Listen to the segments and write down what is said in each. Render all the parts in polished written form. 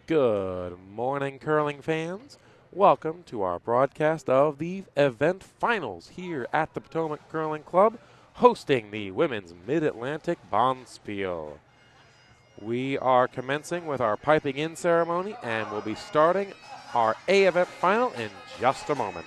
Good morning, curling fans. Welcome to our broadcast of the event finals here at the Potomac Curling Club, hosting the Women's Mid-Atlantic Bonspiel. We are commencing with our piping in ceremony, and we'll be starting our A event final in just a moment.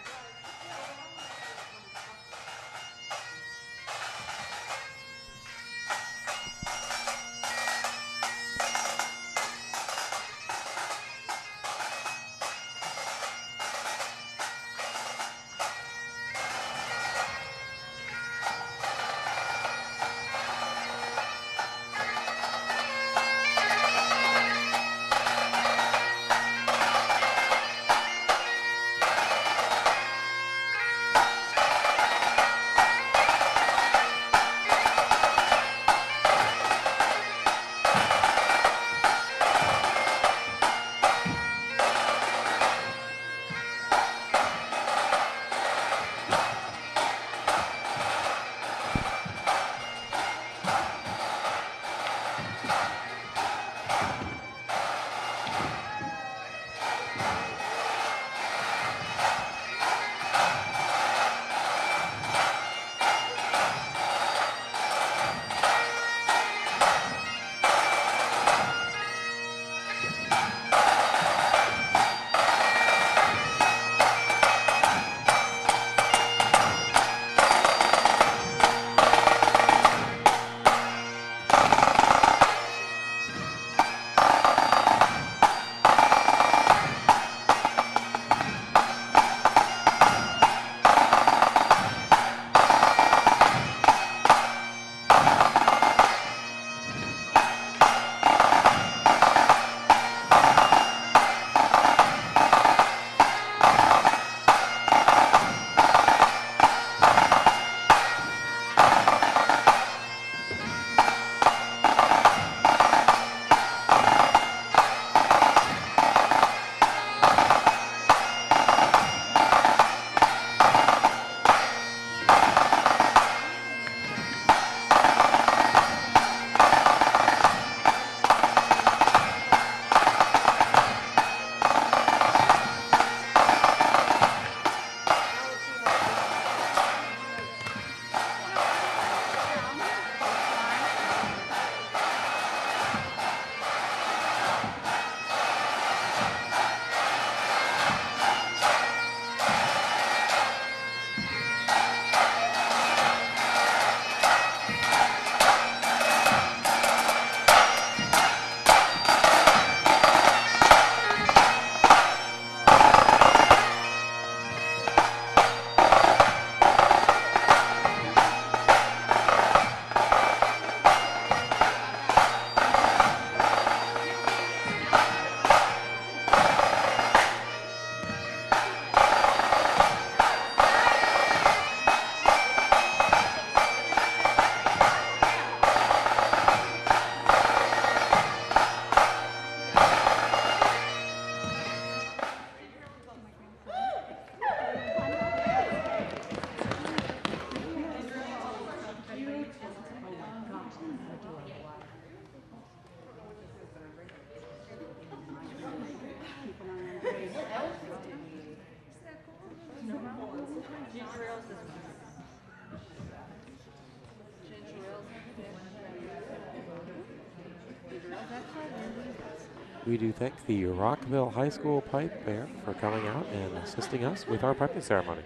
We do thank the Rockville High School Pipe Band for coming out and assisting us with our piping ceremony.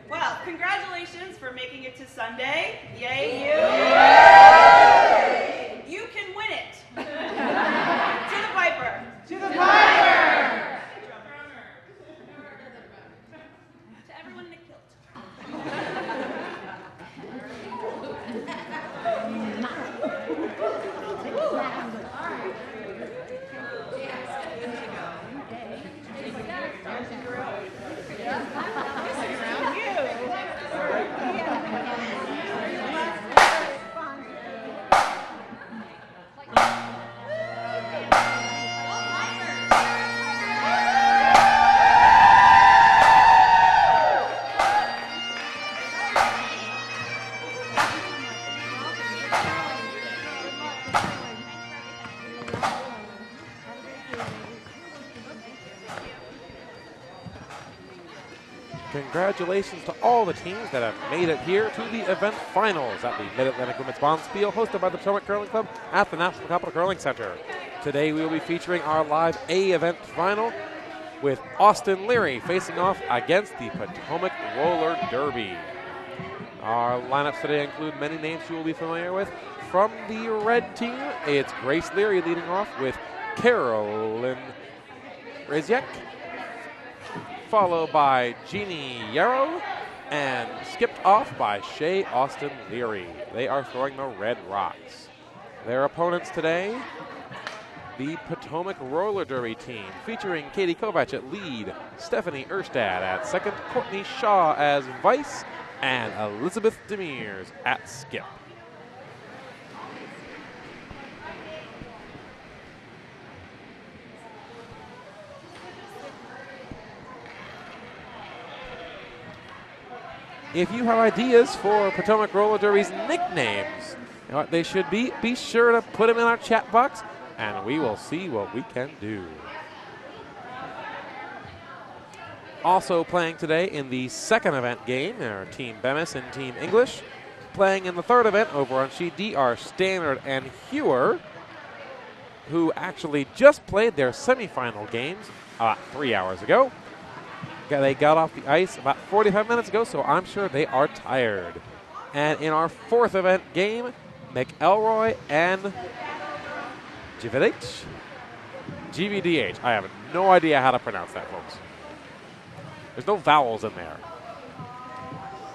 Well, congratulations for making it to Sunday. Yay, you! You can win it. To the Piper. To the Piper! To everyone in a kilt. congratulations to all the teams that have made it here to the event finals at the Mid-Atlantic Women's Bonspiel, hosted by the Potomac Curling Club at the National Capital Curling Center. Today we will be featuring our live A event final with Austin Leary facing off against the Potomac Roller Derby. Our lineups today include many names you will be familiar with. From the red team, it's Grace Leary leading off with Carolyn Raziek, followed by Jeannie Yarrow, and skipped off by Shay Austin Leary. They are throwing the red rocks. Their opponents today, the Potomac Roller Derby team, featuring Katie Kovac at lead, Stephanie Erstad at second, Courtney Shaw as vice, and Elizabeth Demers at skip. If you have ideas for Potomac Roller Derby's nicknames, you know what they should be sure to put them in our chat box, and we will see what we can do. Also playing today in the second event game are Team Bemis and Team English. Playing in the third event over on Sheet D are Standard and Hewer, who actually just played their semifinal games about 3 hours ago. They got off the ice about 45 minutes ago, so I'm sure they are tired. And in our fourth event game, McElroy and GVDH. I have no idea how to pronounce that, folks. There's no vowels in there.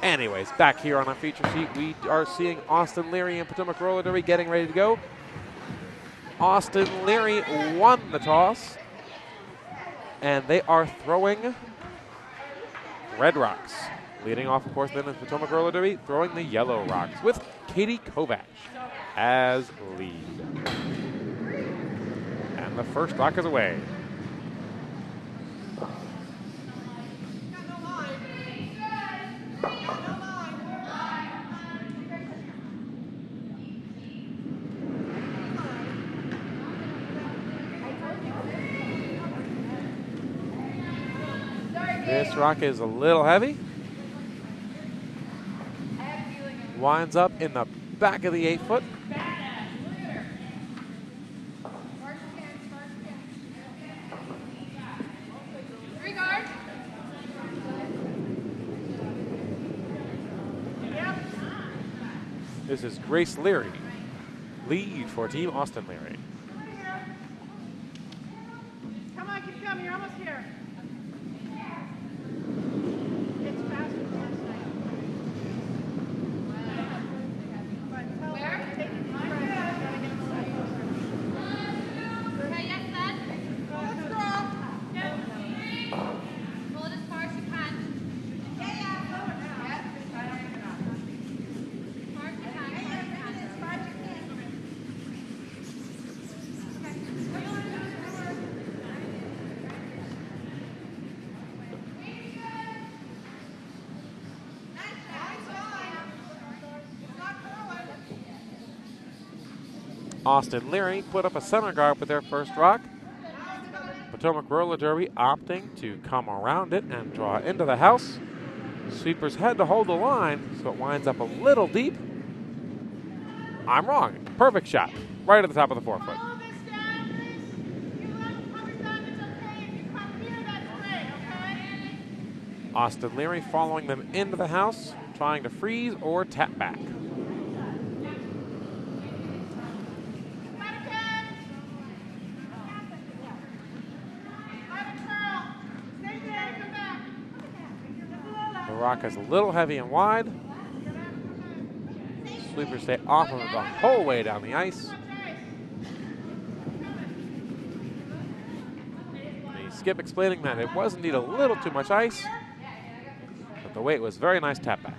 Anyways, back here on our feature sheet, we are seeing Austin Leary and Potomac Roller Derby getting ready to go. Austin Leary won the toss, and they are throwing red rocks. Leading off, of course, then is Potomac Roller Derby, throwing the yellow rocks with Katie Kovac as lead. And the first rock is away. This rock is a little heavy. Winds up in the back of the 8-foot. This is Grace Leary, lead for Team Austin Leary. Come on, keep coming. You're almost here. Austin Leary put up a center guard with their first rock. Potomac Roller Derby opting to come around it and draw into the house. Sweepers had to hold the line, so it winds up a little deep. I'm wrong. Perfect shot. Right at the top of the 4-foot. Austin Leary following them into the house, trying to freeze or tap back. The rock is a little heavy and wide. Sweepers stay off of it the whole way down the ice. The skip explaining that it was indeed a little too much ice, but the weight was very nice tap back.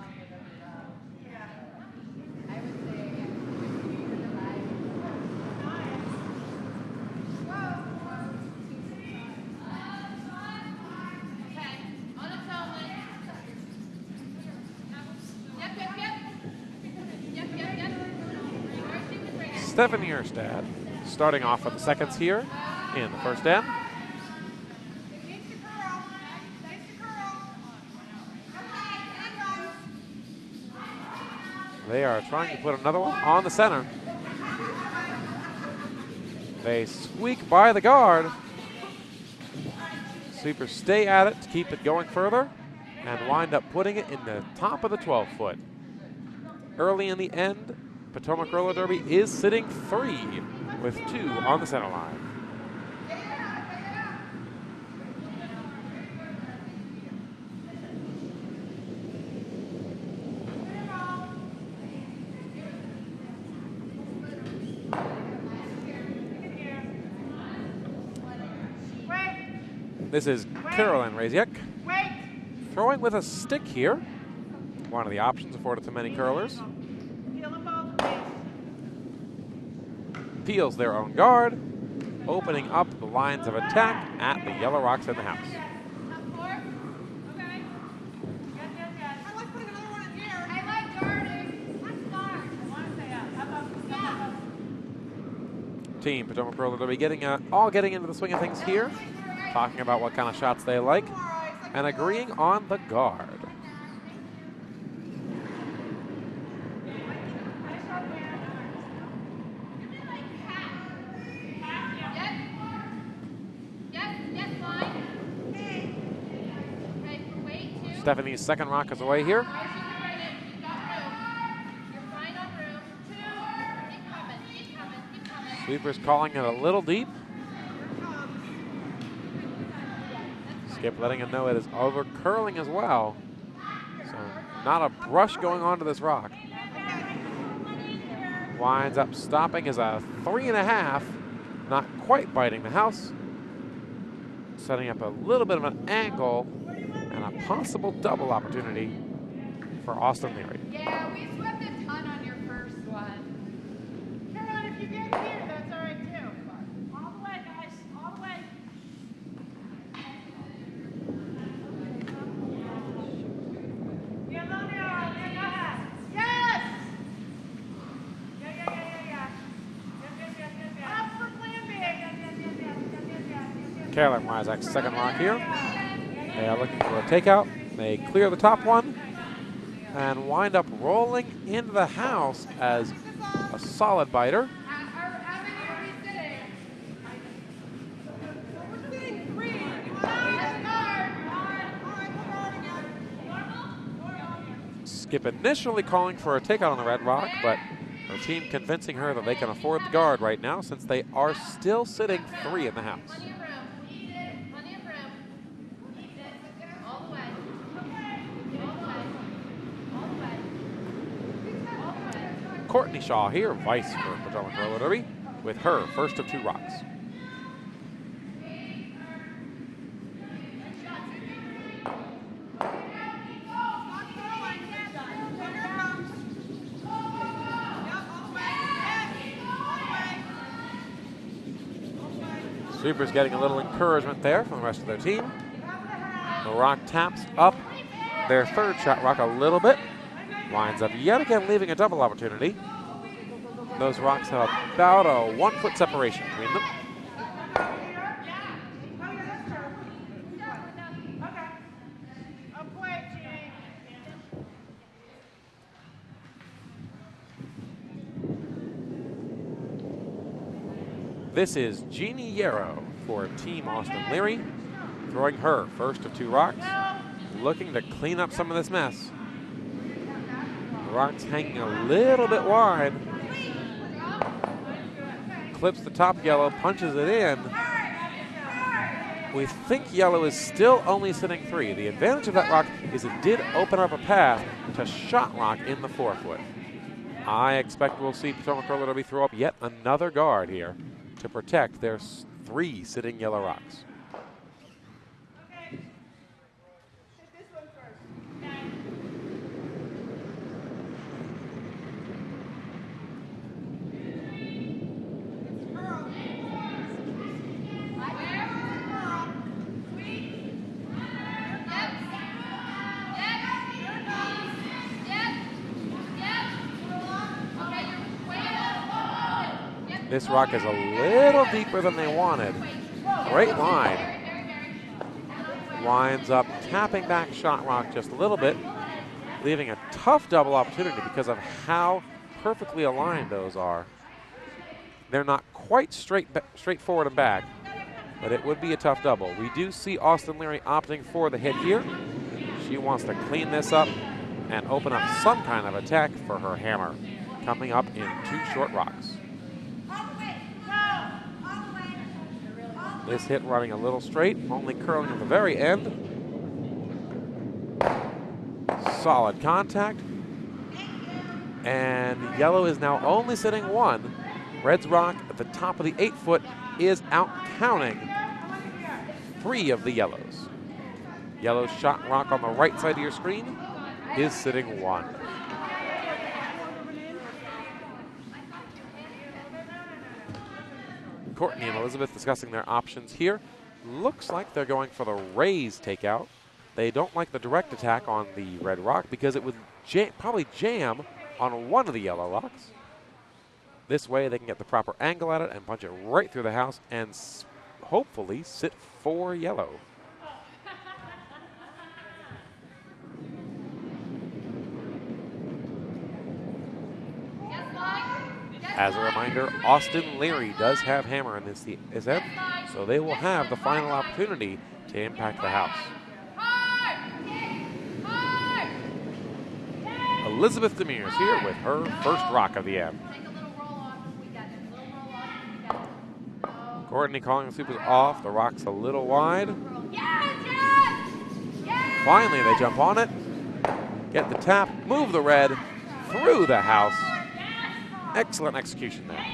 Stephanie Erstad starting off with the seconds here in the first end. They are trying to put another one on the center. They squeak by the guard. Sweepers stay at it to keep it going further and wind up putting it in the top of the 12-foot. Early in the end, Potomac Roller Derby is sitting 3 with 2 on the center line. This is Carolyn Raziek throwing with a stick here. One of the options afforded to many curlers. Peels their own guard, opening up the lines of attack at the yellow rocks in the house. Team Potomac Roller Derby all getting into the swing of things here, talking about what kind of shots they like, and agreeing on the guard. Stephanie's second rock is away here. Sweepers calling it a little deep. Skip letting him know it is over curling as well. So not a brush going onto this rock. Winds up stopping as a 3.5. Not quite biting the house. Setting up a little bit of an angle and a possible double opportunity for Austin Leary. Yeah, we swept a ton on your first one. Carolyn, if you get here, that's all right too. All the way, guys, all the way. Yes! Yeah. Up for plan B. Carolyn Wyzak's second rock here. They are looking for a takeout. They clear the top one and wind up rolling into the house as a solid biter. Skip initially calling for a takeout on the red rock, but her team convincing her that they can afford the guard right now since they are still sitting 3 in the house. Courtney Shaw here, vice for Potomac Roller Derby, with her first of 2 rocks. Sweepers getting a little encouragement there from the rest of their team. The rock taps up their third shot rock a little bit. Winds up yet again leaving a double opportunity. Those rocks have about a 1-foot separation between them. This is Jeannie Yarrow for Team Austin Leary, throwing her first of 2 rocks, looking to clean up some of this mess. The rock's hanging a little bit wide. Clips the top yellow, punches it in. We think yellow is still only sitting 3. The advantage of that rock is it did open up a path to shot rock in the 4-foot. I expect we'll see Potomac Roller Derby throw up yet another guard here to protect their 3 sitting yellow rocks. This rock is a little deeper than they wanted. Great line. Winds up tapping back shot rock just a little bit. leaving a tough double opportunity because of how perfectly aligned those are. They're not quite straightforward and back, but it would be a tough double. We do see Austin Leary opting for the hit here. She wants to clean this up and open up some kind of attack for her hammer, coming up in 2 short rocks. This hit running a little straight, only curling at the very end. Solid contact. And yellow is now only sitting 1. Red's rock at the top of the 8-foot is out counting 3 of the yellows. Yellow's shot rock on the right side of your screen is sitting 1. Courtney and Elizabeth discussing their options here. Looks like they're going for the raise takeout. They don't like the direct attack on the red rock because it would probably jam on one of the yellow rocks. This way they can get the proper angle at it and punch it right through the house and hopefully sit 4 yellow. As a reminder, Austin Leary does have hammer in this set, so they will have the final opportunity to impact the house. Elizabeth Demers here with her first rock of the end. Courtney calling the supers off. The rock's a little wide. Finally, they jump on it, get the tap, move the red through the house. Excellent execution there.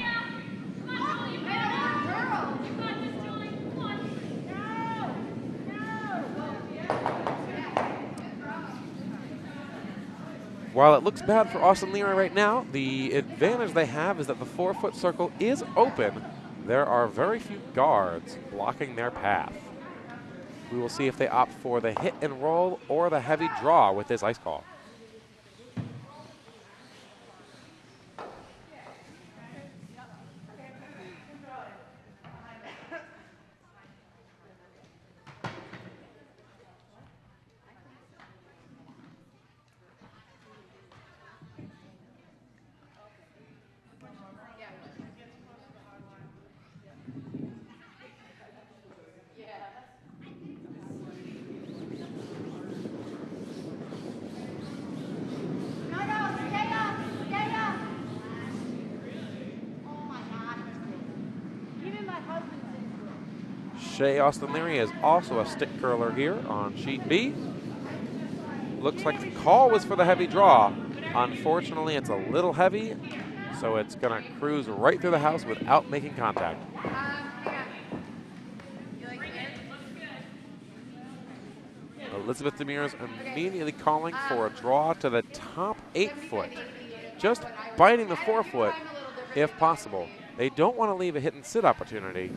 While it looks bad for Austin Leary right now, the advantage they have is that the 4-foot circle is open. There are very few guards blocking their path. We will see if they opt for the hit and roll or the heavy draw with this ice call. Austin Leary is also a stick curler here on sheet B. Looks like the call was for the heavy draw. Unfortunately, it's a little heavy, so it's going to cruise right through the house without making contact. Elizabeth Demers immediately calling for a draw to the top 8-foot, just biting the 4-foot if possible. They don't want to leave a hit and sit opportunity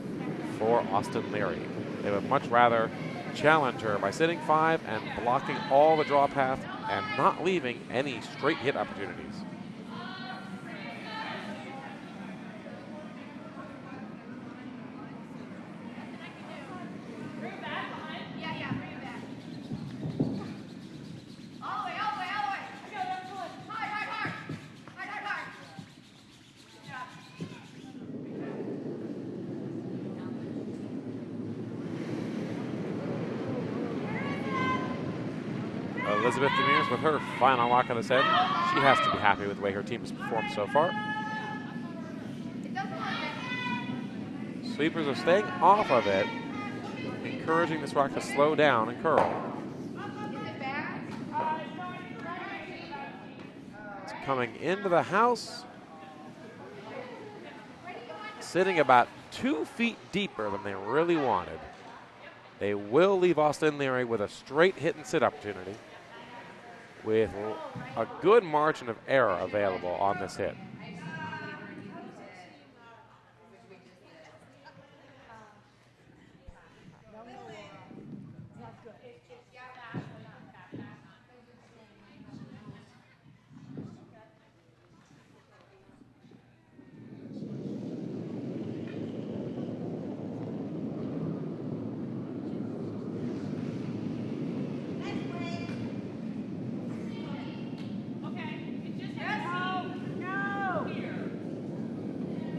for Austin Leary. They would much rather challenge her by sitting 5 and blocking all the draw path and not leaving any straight hit opportunities. Elizabeth Demers with her final rock of the set. She has to be happy with the way her team has performed so far. Sweepers are staying off of it, encouraging this rock to slow down and curl. It's coming into the house, sitting about 2 feet deeper than they really wanted. They will leave Austin Leary with a straight hit and sit opportunity, with a good margin of error available on this hit.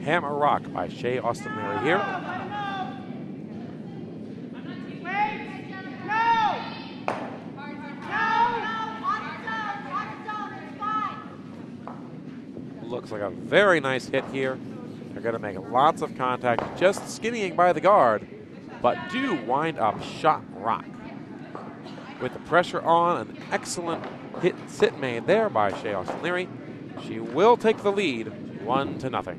Hammer Rock by Shea Austin Leary here. Looks like a very nice hit here. They're going to make lots of contact, just skinnying by the guard, but do wind up shot rock. With the pressure on, an excellent sit made there by Shea Austin Leary. She will take the lead 1-0.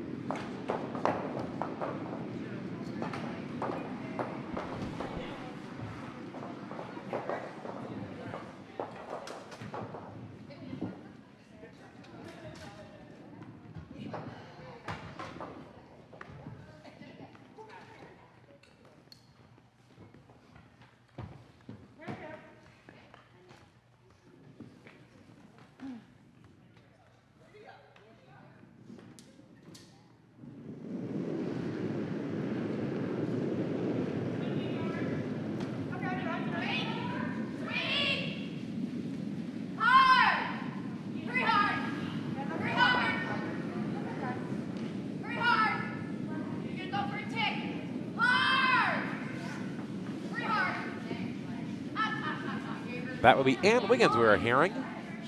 That would be Ann Wiggins we are hearing.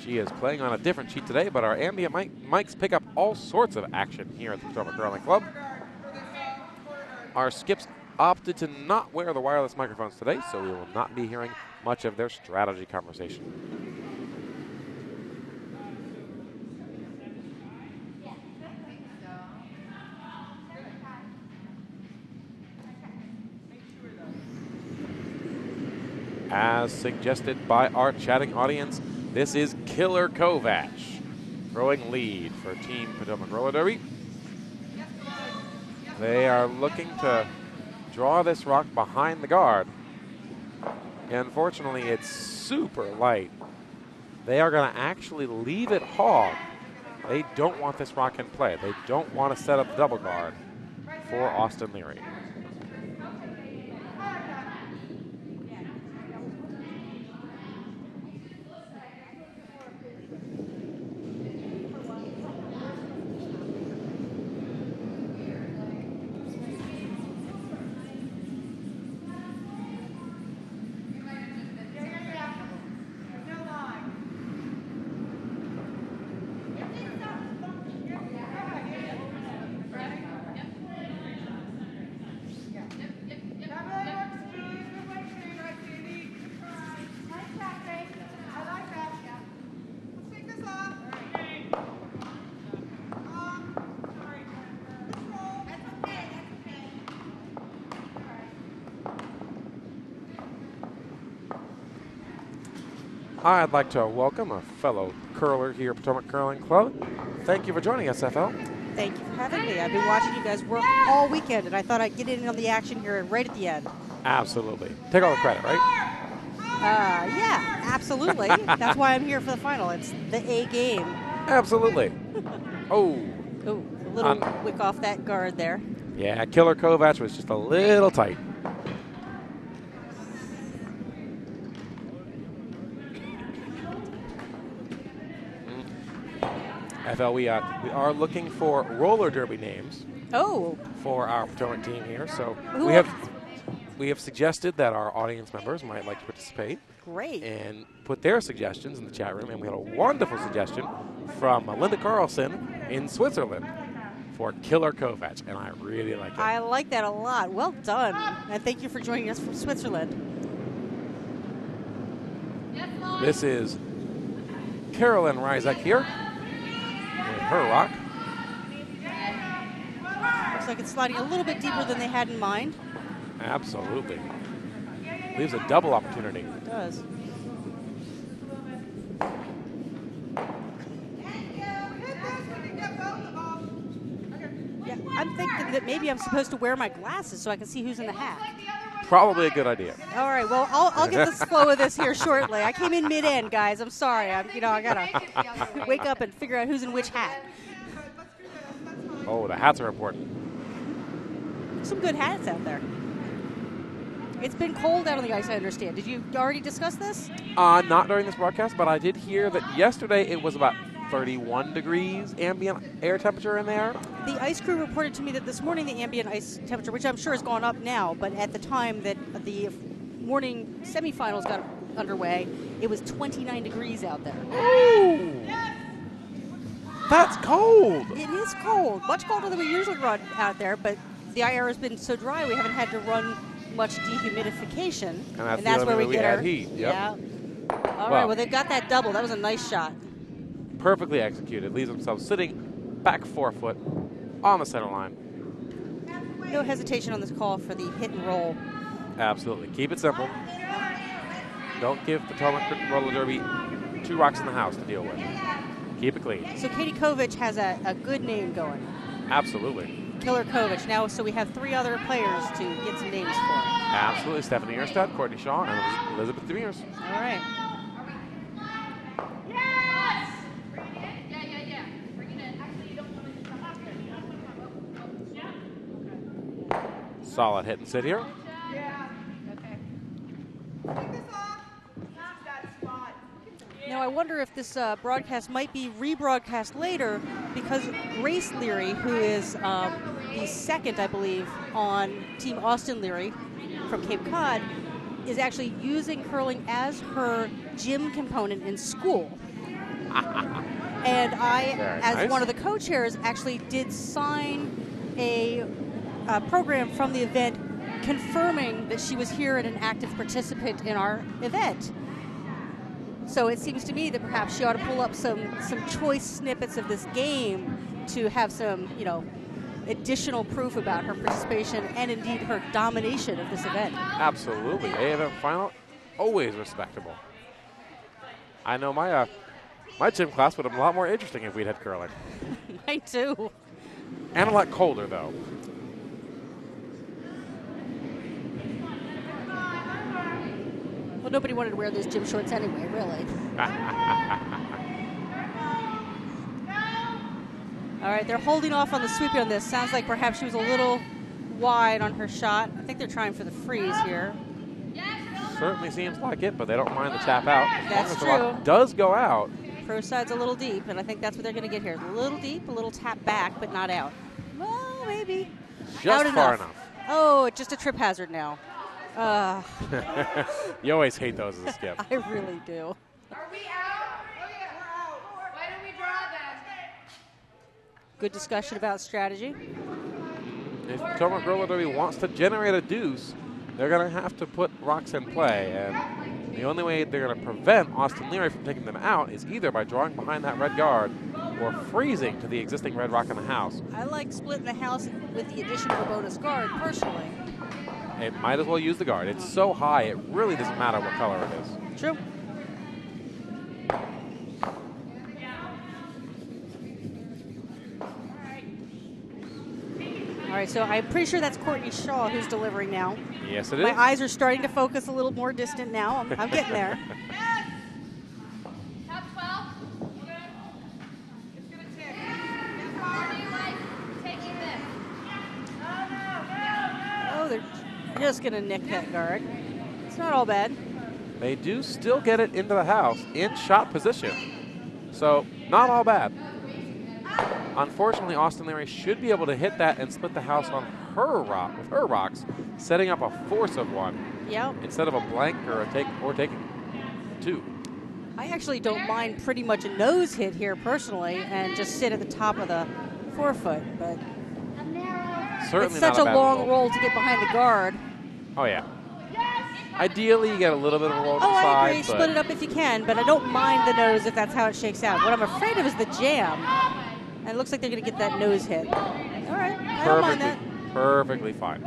She is playing on a different sheet today, but our ambient mics pick up all sorts of action here at the Potomac Curling Club. Our skips opted to not wear the wireless microphones today, so we will not be hearing much of their strategy conversation. As suggested by our chatting audience, this is Killer Kovac throwing lead for Team Potomac Roller Derby. They are looking to draw this rock behind the guard. Unfortunately, it's super light. They are going to actually leave it hog. They don't want this rock in play. They don't want to set up the double guard for Austin Leary. I'd like to welcome a fellow curler here at Potomac Curling Club. Thank you for joining us, FL. Thank you for having me. I've been watching you guys work all weekend, and I thought I'd get in on the action here right at the end. Absolutely. Take all the credit, right? Yeah, absolutely. That's why I'm here for the final. It's the A game. Absolutely. Oh, a little wick off that guard there. Yeah, Killer Kovac was just a little tight. FL, we are looking for roller derby names. Oh. For our Potomac team here. So we have suggested that our audience members might like to participate. Great. And put their suggestions in the chat room. And we had a wonderful suggestion from Linda Carlson in Switzerland for Killer Kovac, and I really like it. I like that a lot. Well done. And thank you for joining us from Switzerland. This is Carolyn Ryzek here. Her rock. Looks like it's sliding a little bit deeper than they had in mind. Absolutely. Leaves a double opportunity. It does. Yeah, I'm thinking that maybe I'm supposed to wear my glasses so I can see who's in the hat. Probably a good idea. All right, well, I'll get the flow of this here shortly. I came in mid-end, guys. I'm sorry. I gotta wake up and figure out who's in which hat. Oh, the hats are important. Some good hats out there. It's been cold out on the ice, I understand. Did you already discuss this? Not during this broadcast, but I did hear that yesterday it was about 31 degrees ambient air temperature in there. The ice crew reported to me that this morning the ambient ice temperature, which I'm sure has gone up now, but at the time that the morning semifinals got underway, it was 29 degrees out there. Ooh. That's cold. It is cold, much colder than we usually run out there, but the air has been so dry we haven't had to run much dehumidification. And that's where we get our heat. Yep. Yeah. All right, well, they've got that double. That was a nice shot. Perfectly executed. Leaves themselves sitting back 4 foot on the center line. No hesitation on this call for the hit and roll. Absolutely. Keep it simple. Don't give Potomac Roller Derby 2 rocks in the house to deal with. Keep it clean. So Katie Kovich has a good name going. Absolutely. Killer Kovich. Now, so we have 3 other players to get some names for. Absolutely. Stephanie Erstad, Courtney Shaw, and Elizabeth Demers. All right. Yes! Yeah. Bring it in. Actually, you don't want to. Solid hit and sit here. Yeah. Okay. Take this off. That spot. Now, I wonder if this broadcast might be rebroadcast later because Grace Leary, who is the second, I believe, on Team Austin Leary from Cape Cod, is actually using curling as her gym component in school. And I, Very as nice. one of the co-chairs, actually did sign a program from the event confirming that she was here and an active participant in our event. So it seems to me that perhaps she ought to pull up some choice snippets of this game to have some, additional proof about her participation and indeed her domination of this event. Absolutely. A-event final, always respectable. I know my gym class would have been a lot more interesting if we'd had curling. Mine too. And a lot colder, though. Well, nobody wanted to wear those gym shorts anyway, really. All right, they're holding off on the sweeping on this. Sounds like perhaps she was a little wide on her shot. I think they're trying for the freeze here. Certainly seems like it, but they don't mind the tap out. That's as long as the rock true. does go out. Pro side's a little deep, and I think that's what they're going to get here. A little deep, a little tap back, but not out. Well, maybe. Just out far enough. enough. Oh, just a trip hazard now. You always hate those as a skip. I really do. Are we out? Oh, yeah. We're out. Why don't we draw then? Good discussion about strategy. If Potomac Roller Derby wants to generate a deuce, they're going to have to put rocks in play. And the only way they're going to prevent Austin Leary from taking them out is either by drawing behind that red guard or freezing to the existing red rock in the house. I like splitting the house with the addition of a bonus guard, personally. It might as well use the guard. It's so high, it really doesn't matter what color it is. True. All right, so I'm pretty sure that's Courtney Shaw who's delivering now. Yes, it is. My eyes are starting to focus a little more distant now. I'm getting there. Top 12. It's going to tick. How do you like taking this? Oh, they're just going to nick that guard. It's not all bad. They do still get it into the house in shot position. So, not all bad. Unfortunately, Austin Leary should be able to hit that and split the house on her rock with her rocks, setting up a force of one Yep. instead of a blank or taking two. I actually don't mind pretty much a nose hit here personally and just sit at the top of the forefoot, but Certainly it's such not a bad long result. roll to get behind the guard. Oh, yeah. Ideally, you get a little bit of a roll to Oh, the I side. agree. but Split it up if you can, but I don't mind the nose if that's how it shakes out. What I'm afraid of is the jam. And it looks like they're going to get that nose hit. All right. I don't mind that. Perfectly fine.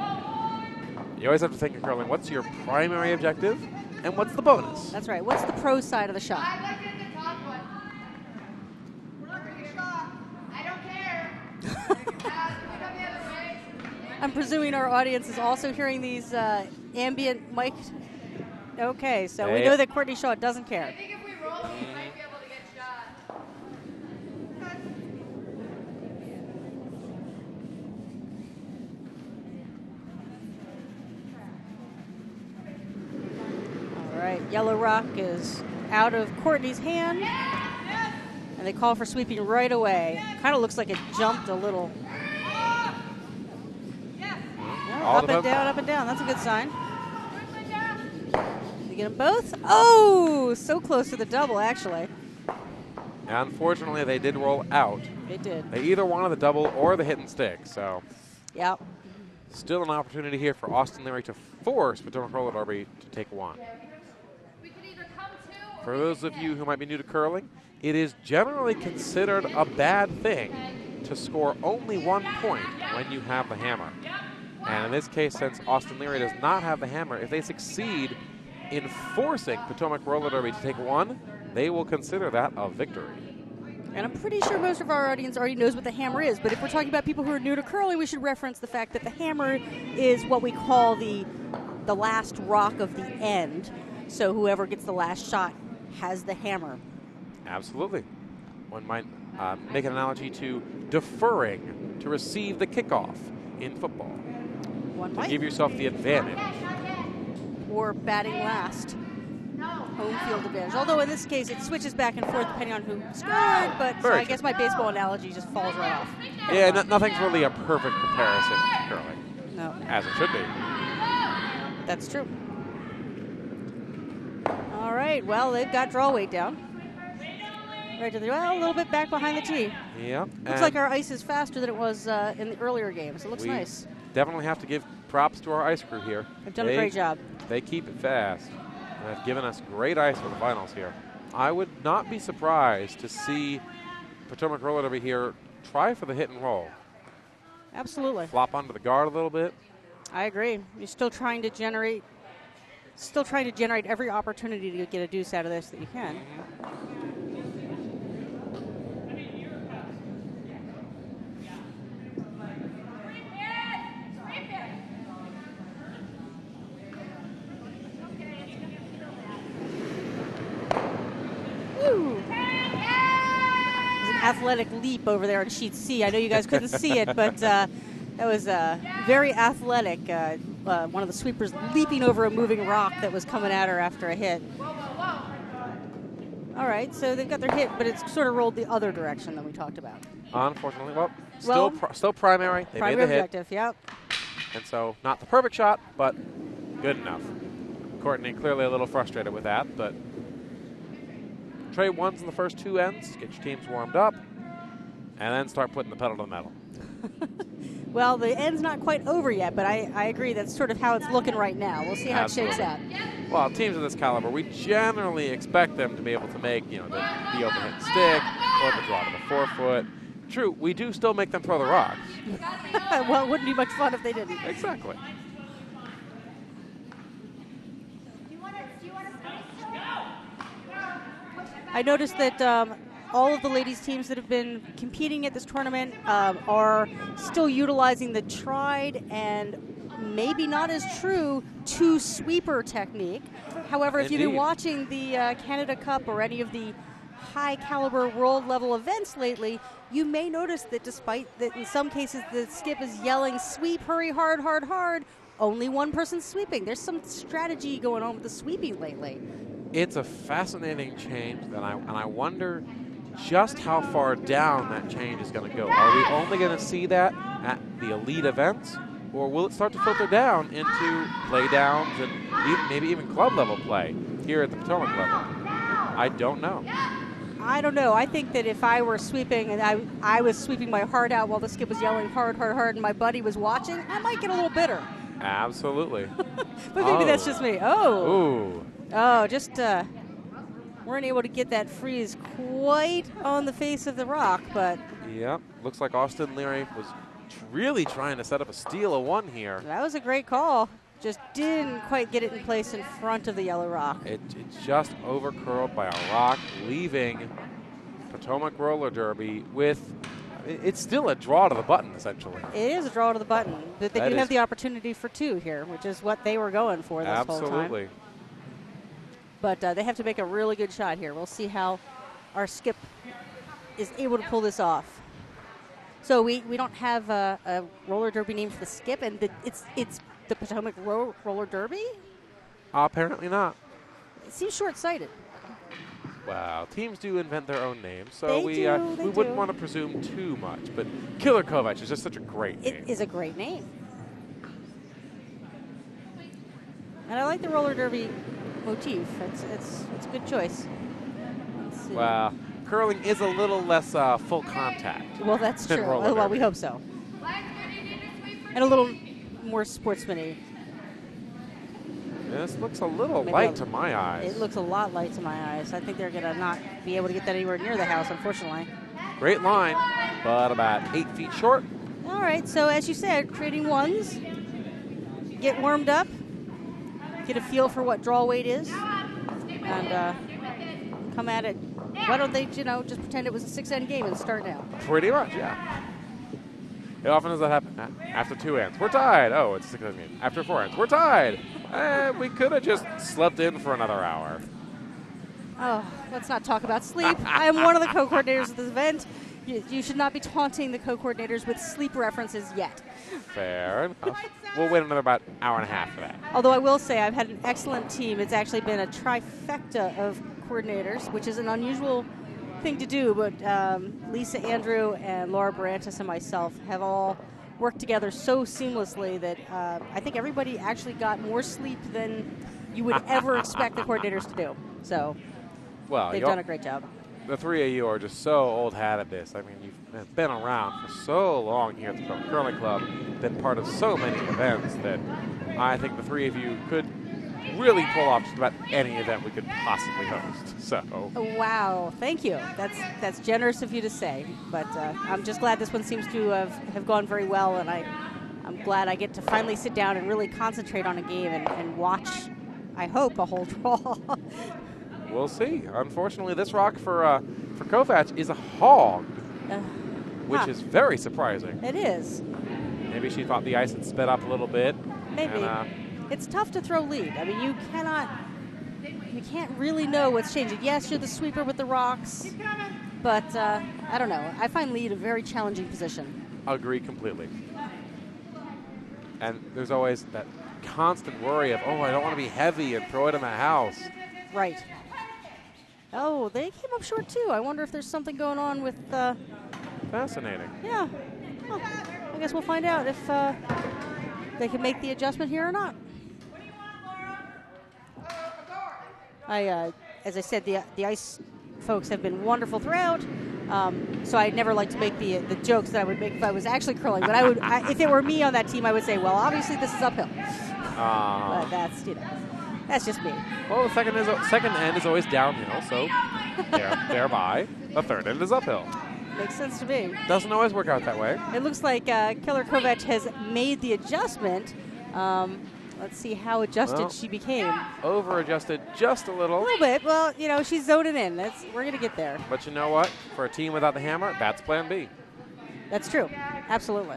You always have to think in curling, what's your primary objective and what's the bonus? That's right. What's the pro side of the shot? I'd like to hit the top one. I don't care. Can we come the other way? I'm presuming our audience is also hearing these ambient mic. Okay, so we Hey. know that Courtney Shaw doesn't care. I think if we roll, we might be able to get shot. All right, yellow rock is out of Courtney's hand. And they call for sweeping right away. Kind of looks like it jumped a little. Yeah, up and down, up and down. That's a good sign. You get them both? Oh, so close to the double, actually. Unfortunately, they did roll out. They did. They either wanted the double or the hit and stick, so. Yep. Still an opportunity here for Austin Leary to force Potomac Roller Derby to take one. For those of you who might be new to curling, it is generally considered a bad thing to score only 1 point when you have the hammer. And in this case, since Austin Leary does not have the hammer, if they succeed in forcing Potomac Roller Derby to take one, they will consider that a victory. And I'm pretty sure most of our audience already knows what the hammer is, but if we're talking about people who are new to curling, we should reference the fact that the hammer is what we call the last rock of the end. So whoever gets the last shot has the hammer. Absolutely. One might make an analogy to deferring to receive the kickoff in football. One to might. give yourself the advantage. Or batting last. Home field advantage. Although in this case it switches back and forth depending on who scored, but so I guess my baseball analogy just falls right off. Yeah, nothing's really a perfect comparison to curling. No. As it should be. That's true. All right, well, they've got draw weight down. Right to the, well, a little bit back behind the tee. Yeah. Looks like our ice is faster than it was in the earlier games. It looks nice. Definitely have to give props to our ice crew here. They've done a great job. They keep it fast. And have given us great ice for the finals here. I would not be surprised to see Potomac Roller Derby here try for the hit and roll. Absolutely. Flop onto the guard a little bit. I agree. You're still trying to generate every opportunity to get a deuce out of this that you can. Athletic leap over there on sheet C. I know you guys couldn't see it, but that was very athletic. One of the sweepers leaping over a moving rock that was coming at her after a hit. All right, so they've got their hit, but it's sort of rolled the other direction that we talked about. Unfortunately, still primary. They made the hit. Objective, yep. And so not the perfect shot, but good enough. Courtney clearly a little frustrated with that, but trade ones in the first two ends, get your teams warmed up, and then start putting the pedal to the metal. Well, the end's not quite over yet, but I agree that's sort of how it's looking right now. We'll see how it shakes out. Well, teams of this caliber, we generally expect them to be able to make, the open hit stick or the draw to the forefoot. True, we do still make them throw the rocks. Well, it wouldn't be much fun if they didn't. Exactly. I noticed that all of the ladies' teams that have been competing at this tournament are still utilizing the tried and maybe not as true two-sweeper technique. However, if you've been watching the Canada Cup or any of the high-caliber world-level events lately, you may notice that despite that in some cases the skip is yelling, sweep, hurry, hard, hard, hard, only one person's sweeping. There's some strategy going on with the sweeping lately. It's a fascinating change, and I wonder just how far down that change is going to go. Are we only going to see that at the elite events, or will it start to filter down into play downs and maybe even club level play here at the Potomac level? I don't know. I don't know. I think that if I were sweeping and I was sweeping my heart out while the skip was yelling hard, hard, hard, and my buddy was watching, I might get a little bitter. Absolutely. But maybe that's just me. Oh. Ooh. Oh, just weren't able to get that freeze quite on the face of the rock, but. Yep. Looks like Austin Leary was really trying to set up a steal of one here. That was a great call. Just didn't quite get it in place in front of the yellow rock. It's just overcurled by a rock, leaving Potomac Roller Derby with, it's still a draw to the button, essentially. It is a draw to the button, but they do have the opportunity for two here, which is what they were going for this whole time. Absolutely. But they have to make a really good shot here. We'll see how our skip is able to pull this off. So we don't have a roller derby name for the skip, and it's the Potomac Roller Derby? Apparently not. It seems short-sighted. Well, teams do invent their own names, so They we do, they wouldn't do. want to presume too much. But Killer Kovac is just such a great name. It is a great name. And I like the roller derby motif. It's a good choice. Let's see. Well, curling is a little less full contact. Well, that's than true. roller Oh, well, we derby. hope so. And a little more sportsman-y. This looks a little Maybe light to my eyes. It looks a lot light to my eyes. I think they're going to not be able to get that anywhere near the house, unfortunately. Great line, but about 8 feet short. All right, so as you said, creating ones, get warmed up, get a feel for what draw weight is, and come at it. Why don't they, just pretend it was a 6-end game and start now? Pretty much, yeah. How often does that happen? After 2 ends, we're tied. Oh, it's a 6-end game. After 4 ends, we're tied. We could have just slept in for another hour. Oh, let's not talk about sleep. I am one of the co-coordinators of this event. You should not be taunting the co-coordinators with sleep references yet. Fair enough. We'll wait another about hour and a half for that. Although I will say I've had an excellent team. It's actually been a trifecta of coordinators, which is an unusual thing to do, but Lisa Andrew and Laura Barantis and myself have all worked together so seamlessly that I think everybody actually got more sleep than you would ever expect the coordinators to do. So Well, they've done a great job. The three of you are just so old hat at this. I mean, you've been around for so long here at the Curling Club, been part of so many events that I think the three of you could really pull off just about any event we could possibly host. So. Wow, thank you. That's generous of you to say, but I'm just glad this one seems to have gone very well, and I'm glad I get to finally sit down and really concentrate on a game and watch, I hope, a whole draw. We'll see. Unfortunately, this rock for Kovac is a hog, which is very surprising. It is. Maybe she thought the ice had sped up a little bit. Maybe. And, it's tough to throw lead. I mean, you can't really know what's changing. Yes, you're the sweeper with the rocks, but I don't know. I find lead a very challenging position. Agree completely. And there's always that constant worry of, oh, I don't want to be heavy and throw it in the house. Right. Oh, they came up short too. I wonder if there's something going on with. Fascinating. Yeah. Well, I guess we'll find out if they can make the adjustment here or not. As I said, the ice folks have been wonderful throughout. So I never like to make the jokes that I would make if I was actually curling. But I would, if it were me on that team, I would say, well, obviously this is uphill. But that's just me. Well, the second end is always downhill, so thereby the third end is uphill. Makes sense to me. Doesn't always work out that way. It looks like Killer Kovac has made the adjustment. Let's see how adjusted she became. Over-adjusted just a little. A little bit. Well, she's zoning in. We're going to get there. But you know what? For a team without the hammer, that's plan B. That's true. Absolutely.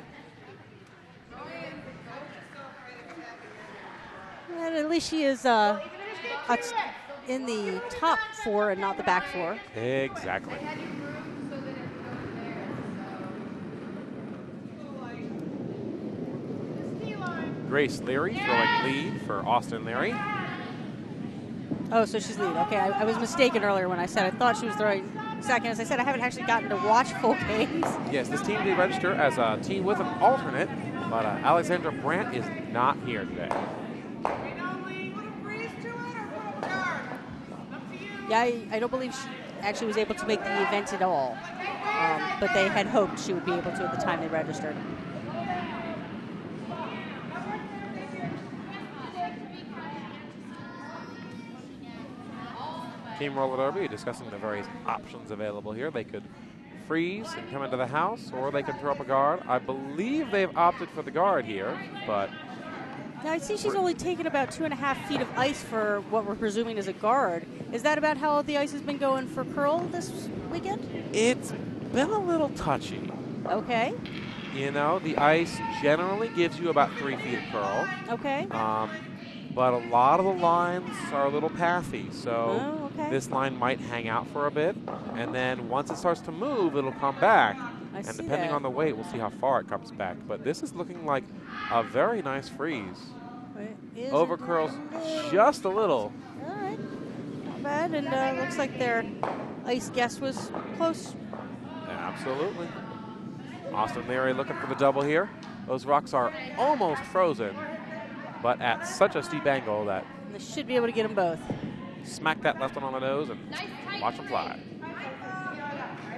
And at least she is in the top four and not the back four. Exactly. Grace Leary throwing lead for Austin Leary. Oh, so she's lead. Okay, I was mistaken earlier when I said I thought she was throwing second. As I said, I haven't actually gotten to watch full games. Yes, this team did register as a team with an alternate, but Alexandra Brandt is not here today. Yeah, I don't believe she actually was able to make the event at all, but they had hoped she would be able to at the time they registered. Team Roller Derby discussing the various options available here. They could freeze and come into the house, or they can throw up a guard. I believe they've opted for the guard here, but... Now, I see she's only taken about 2.5 feet of ice for what we're presuming is a guard. Is that about how the ice has been going for curl this weekend? It's been a little touchy. Okay. The ice generally gives you about 3 feet of curl. Okay. But a lot of the lines are a little pathy, so okay. This line might hang out for a bit, and then once it starts to move, it'll come back. I and see depending that. on the weight, we'll see how far it comes back. But this is looking like a very nice freeze. Over curls just a little. All right. Not bad, and looks like their ice guess was close. Absolutely. Austin Leary looking for the double here. Those rocks are almost frozen, but at such a steep angle that They should be able to get them both. smack that left one on the nose and watch them fly.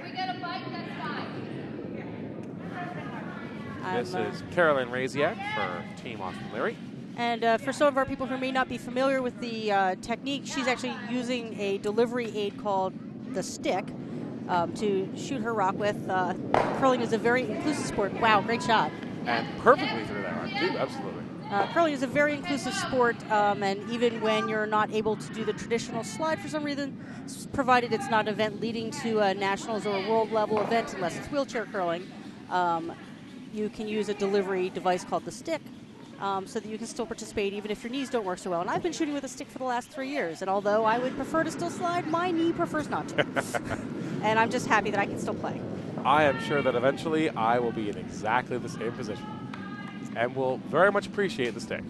We get a bite, that's fine. This is Carolyn Raziak for Team Austin Leary. And for some of our people who may not be familiar with the technique, she's actually using a delivery aid called the stick to shoot her rock with. Curling is a very inclusive sport. Wow, great shot. And perfectly through that arc, too, absolutely. Curling is a very inclusive sport, and even when you're not able to do the traditional slide for some reason, provided it's not an event leading to a nationals or a world level event, unless it's wheelchair curling, you can use a delivery device called the stick so that you can still participate even if your knees don't work so well. And I've been shooting with a stick for the last 3 years, and although I would prefer to still slide, my knee prefers not to. And I'm just happy that I can still play. I am sure that eventually I will be in exactly the same position and will very much appreciate the stick.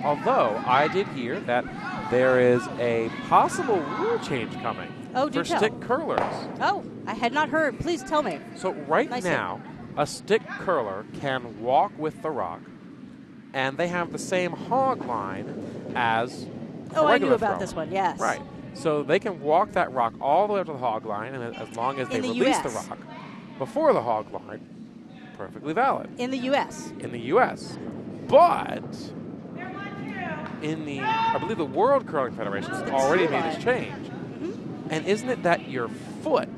Although I did hear that there is a possible rule change coming do for tell. stick curlers. Oh, I had not heard. Please tell me. So right Nice now, a stick curler can walk with the rock, and they have the same hog line as a Oh, I regular knew about throw. this one, yes. Right. So they can walk that rock all the way up to the hog line, and as long as they In the release the US. rock before the hog line, perfectly valid In the U.S. in the U.S. But in the, I believe the World Curling Federation has already made this change. And isn't it that your foot,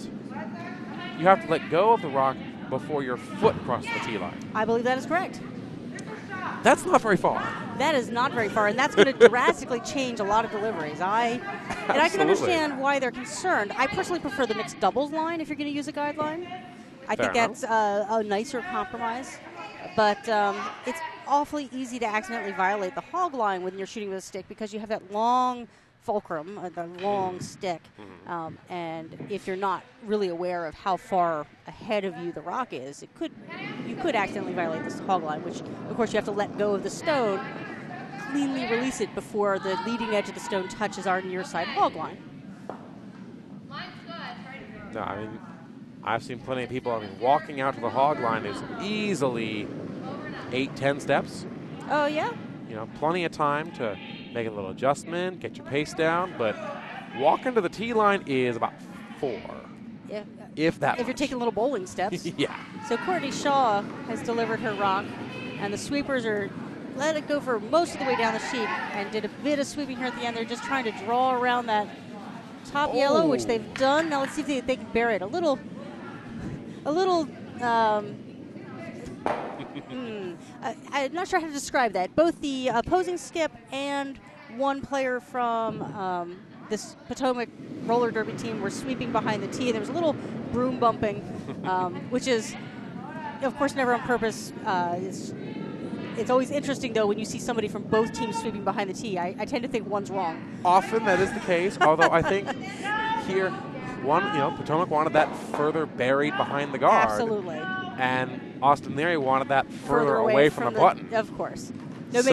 you have to let go of the rock before your foot crosses the tee line? I believe that is correct. That's not very far. That is not very far, and that's going to drastically change a lot of deliveries. I can Absolutely. understand why they're concerned. I personally prefer the mixed doubles line if you're going to use a guideline. I Fair think that's a nicer compromise. But it's awfully easy to accidentally violate the hog line when you're shooting with a stick because you have that long fulcrum, the long stick. And if you're not really aware of how far ahead of you the rock is, you could accidentally violate this hog line, which, of course, you have to let go of the stone, cleanly release it before the leading edge of the stone touches our near side hog line. Mine's good. No, I mean, I've seen plenty of people, walking out to the hog line is easily 8-10 steps. Oh, yeah? Plenty of time to make a little adjustment, get your pace down, but walking to the tee line is about 4, if that If you're much. taking little bowling steps. Yeah. So Courtney Shaw has delivered her rock, and the sweepers let it go for most of the way down the sheet and did a bit of sweeping here at the end. They're just trying to draw around that top yellow, which they've done. Now let's see if they can bury it. I'm not sure how to describe that. Both the opposing skip and one player from this Potomac roller derby team were sweeping behind the tee. There was a little broom bumping, which is, of course, never on purpose. It's always interesting, though, when you see somebody from both teams sweeping behind the tee. I tend to think one's wrong. Often that is the case, although I think here, Potomac wanted that further buried behind the guard. Absolutely. And Austin Leary wanted that further away from the button. Of course. No, it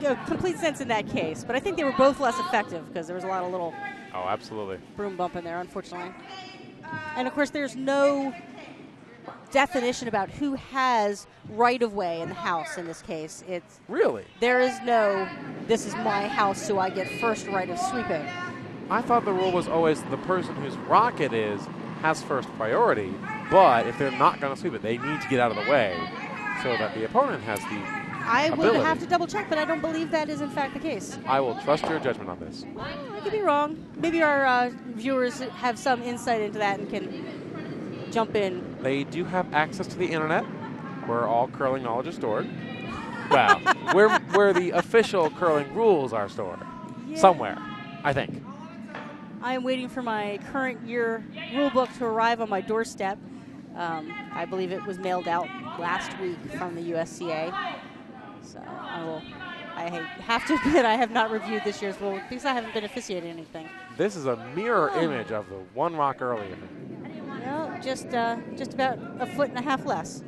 makes complete sense in that case. But I think they were both less effective because there was a lot of little Oh, absolutely. broom bump in there, unfortunately. And, of course, there's no definition about who has right-of-way in the house in this case. Really? There is no, this is my house, so I get first right of sweeping. I thought the rule was always the person whose rock it is has first priority, but if they're not going to sweep it, they need to get out of the way so that the opponent has the I would ability. have to double-check, but I don't believe that is, in fact, the case. I will trust your judgment on this. I could be wrong. Maybe our viewers have some insight into that and can jump in. They do have access to the internet, where all curling knowledge is stored. Well, where the official curling rules are stored. Yeah. Somewhere, I think. I am waiting for my current year rule book to arrive on my doorstep. I believe it was mailed out last week from the USCA. So I have to admit I have not reviewed this year's rule because I haven't been officiating anything. This is a mirror image of the one rock earlier. No, just about a foot and a half less.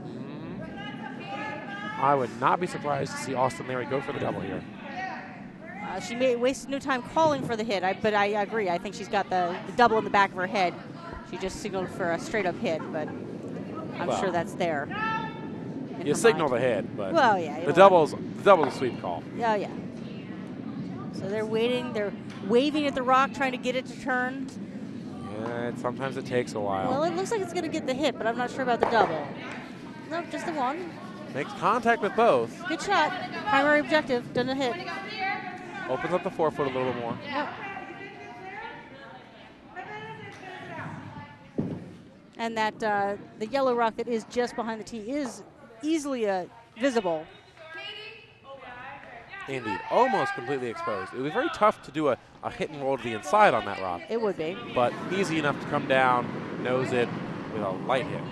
I would not be surprised to see Austin Leary go for the double here. She wasted no time calling for the hit, but I agree. I think she's got the double in the back of her head. She just signaled for a straight-up hit, but I'm sure that's there. You signal the hit, but well, yeah, the double's a sweep call. Yeah, yeah. So they're waiting. They're waving at the rock, trying to get it to turn. Yeah, sometimes it takes a while. Well, it looks like it's going to get the hit, but I'm not sure about the double. Nope, just the one. Makes contact with both. Good shot. Primary objective, doesn't hit. Opens up the forefoot a little bit more. Yep. And that the yellow rock that is just behind the tee is easily visible. Indeed. Almost completely exposed. It would be very tough to do a hit and roll to the inside on that rock. It would be. But easy enough to come down, nose it with a light hit.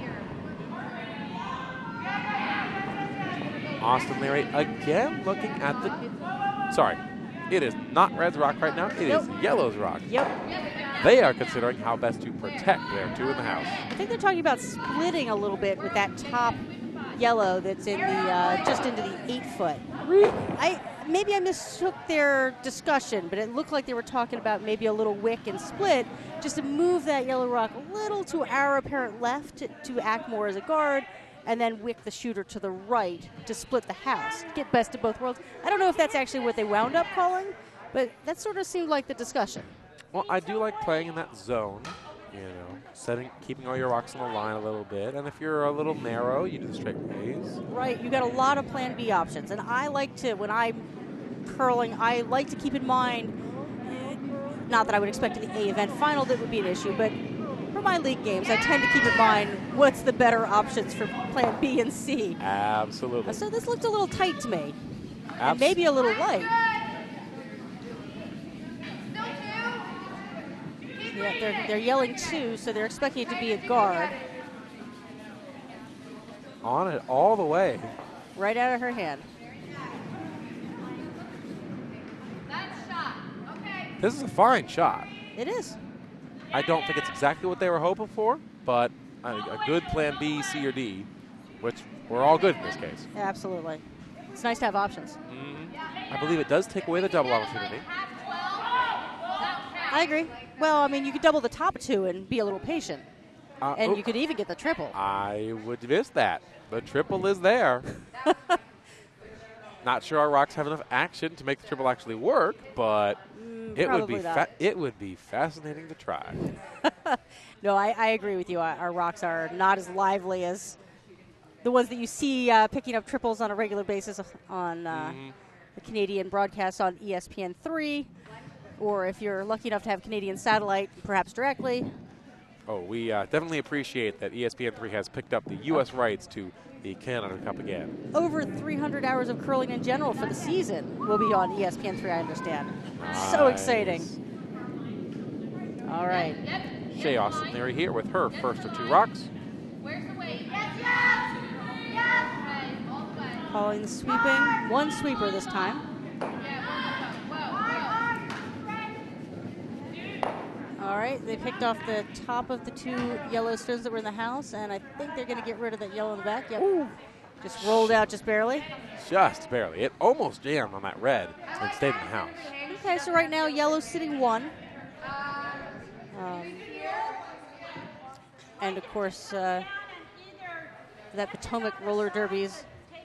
Austin Leary again looking at the... Sorry. It is not Red's rock right now. It is Yellow's rock. Yep. They are considering how best to protect their two in the house. I think they're talking about splitting a little bit with that top yellow that's in the just into the 8-foot. Maybe I mistook their discussion, but it looked like they were talking about maybe a little wick and split just to move that yellow rock a little to our apparent left to act more as a guard, and then wick the shooter to the right to split the house, get best of both worlds. I don't know if that's actually what they wound up calling, but that sort of seemed like the discussion. Well, I do like playing in that zone, you know, keeping all your rocks on the line a little bit. And if you're a little narrow, you do the straight ways. Right, you got a lot of plan B options. And I like to, when I'm curling, I like to keep in mind, not that I would expect in the A event final that would be an issue, but for my league games, I tend to keep in mind what's the better options for plan B and C. Absolutely. So this looked a little tight to me. And maybe a little light. Yeah, they're yelling two, so they're expecting it to be a guard. On it all the way. Right out of her hand. This is a fine shot. It is. I don't think it's exactly what they were hoping for, but a good plan B, C, or D, which we're all good in this case. Yeah, absolutely. It's nice to have options. I believe it does take away the double opportunity. I agree. Well, I mean, you could double the top two and be a little patient. And you could even get the triple. I would miss that. The triple is there. Not sure our rocks have enough action to make the triple actually work, but it would be fascinating to try. No, I agree with you. Our rocks are not as lively as the ones that you see picking up triples on a regular basis on the Canadian broadcast on ESPN3, or if you're lucky enough to have Canadian satellite, perhaps directly. Oh, we definitely appreciate that ESPN3 has picked up the U.S. rights to the Canada Cup again. Over 300 hours of curling in general for the season will be on ESPN3, I understand. Nice. So exciting. All right. Shea Austin Leary here with her first of two rocks. Where's the weight? Yes. Calling the sweeping. One sweeper this time. All right, they picked off the top of the two yellow stones that were in the house, and I think they're going to get rid of that yellow in the back. Yep. Ooh. Just rolled out just barely. Just barely. It almost jammed on that red and stayed in the house. Okay, so right now yellow's sitting one. And of course, that Potomac roller derbies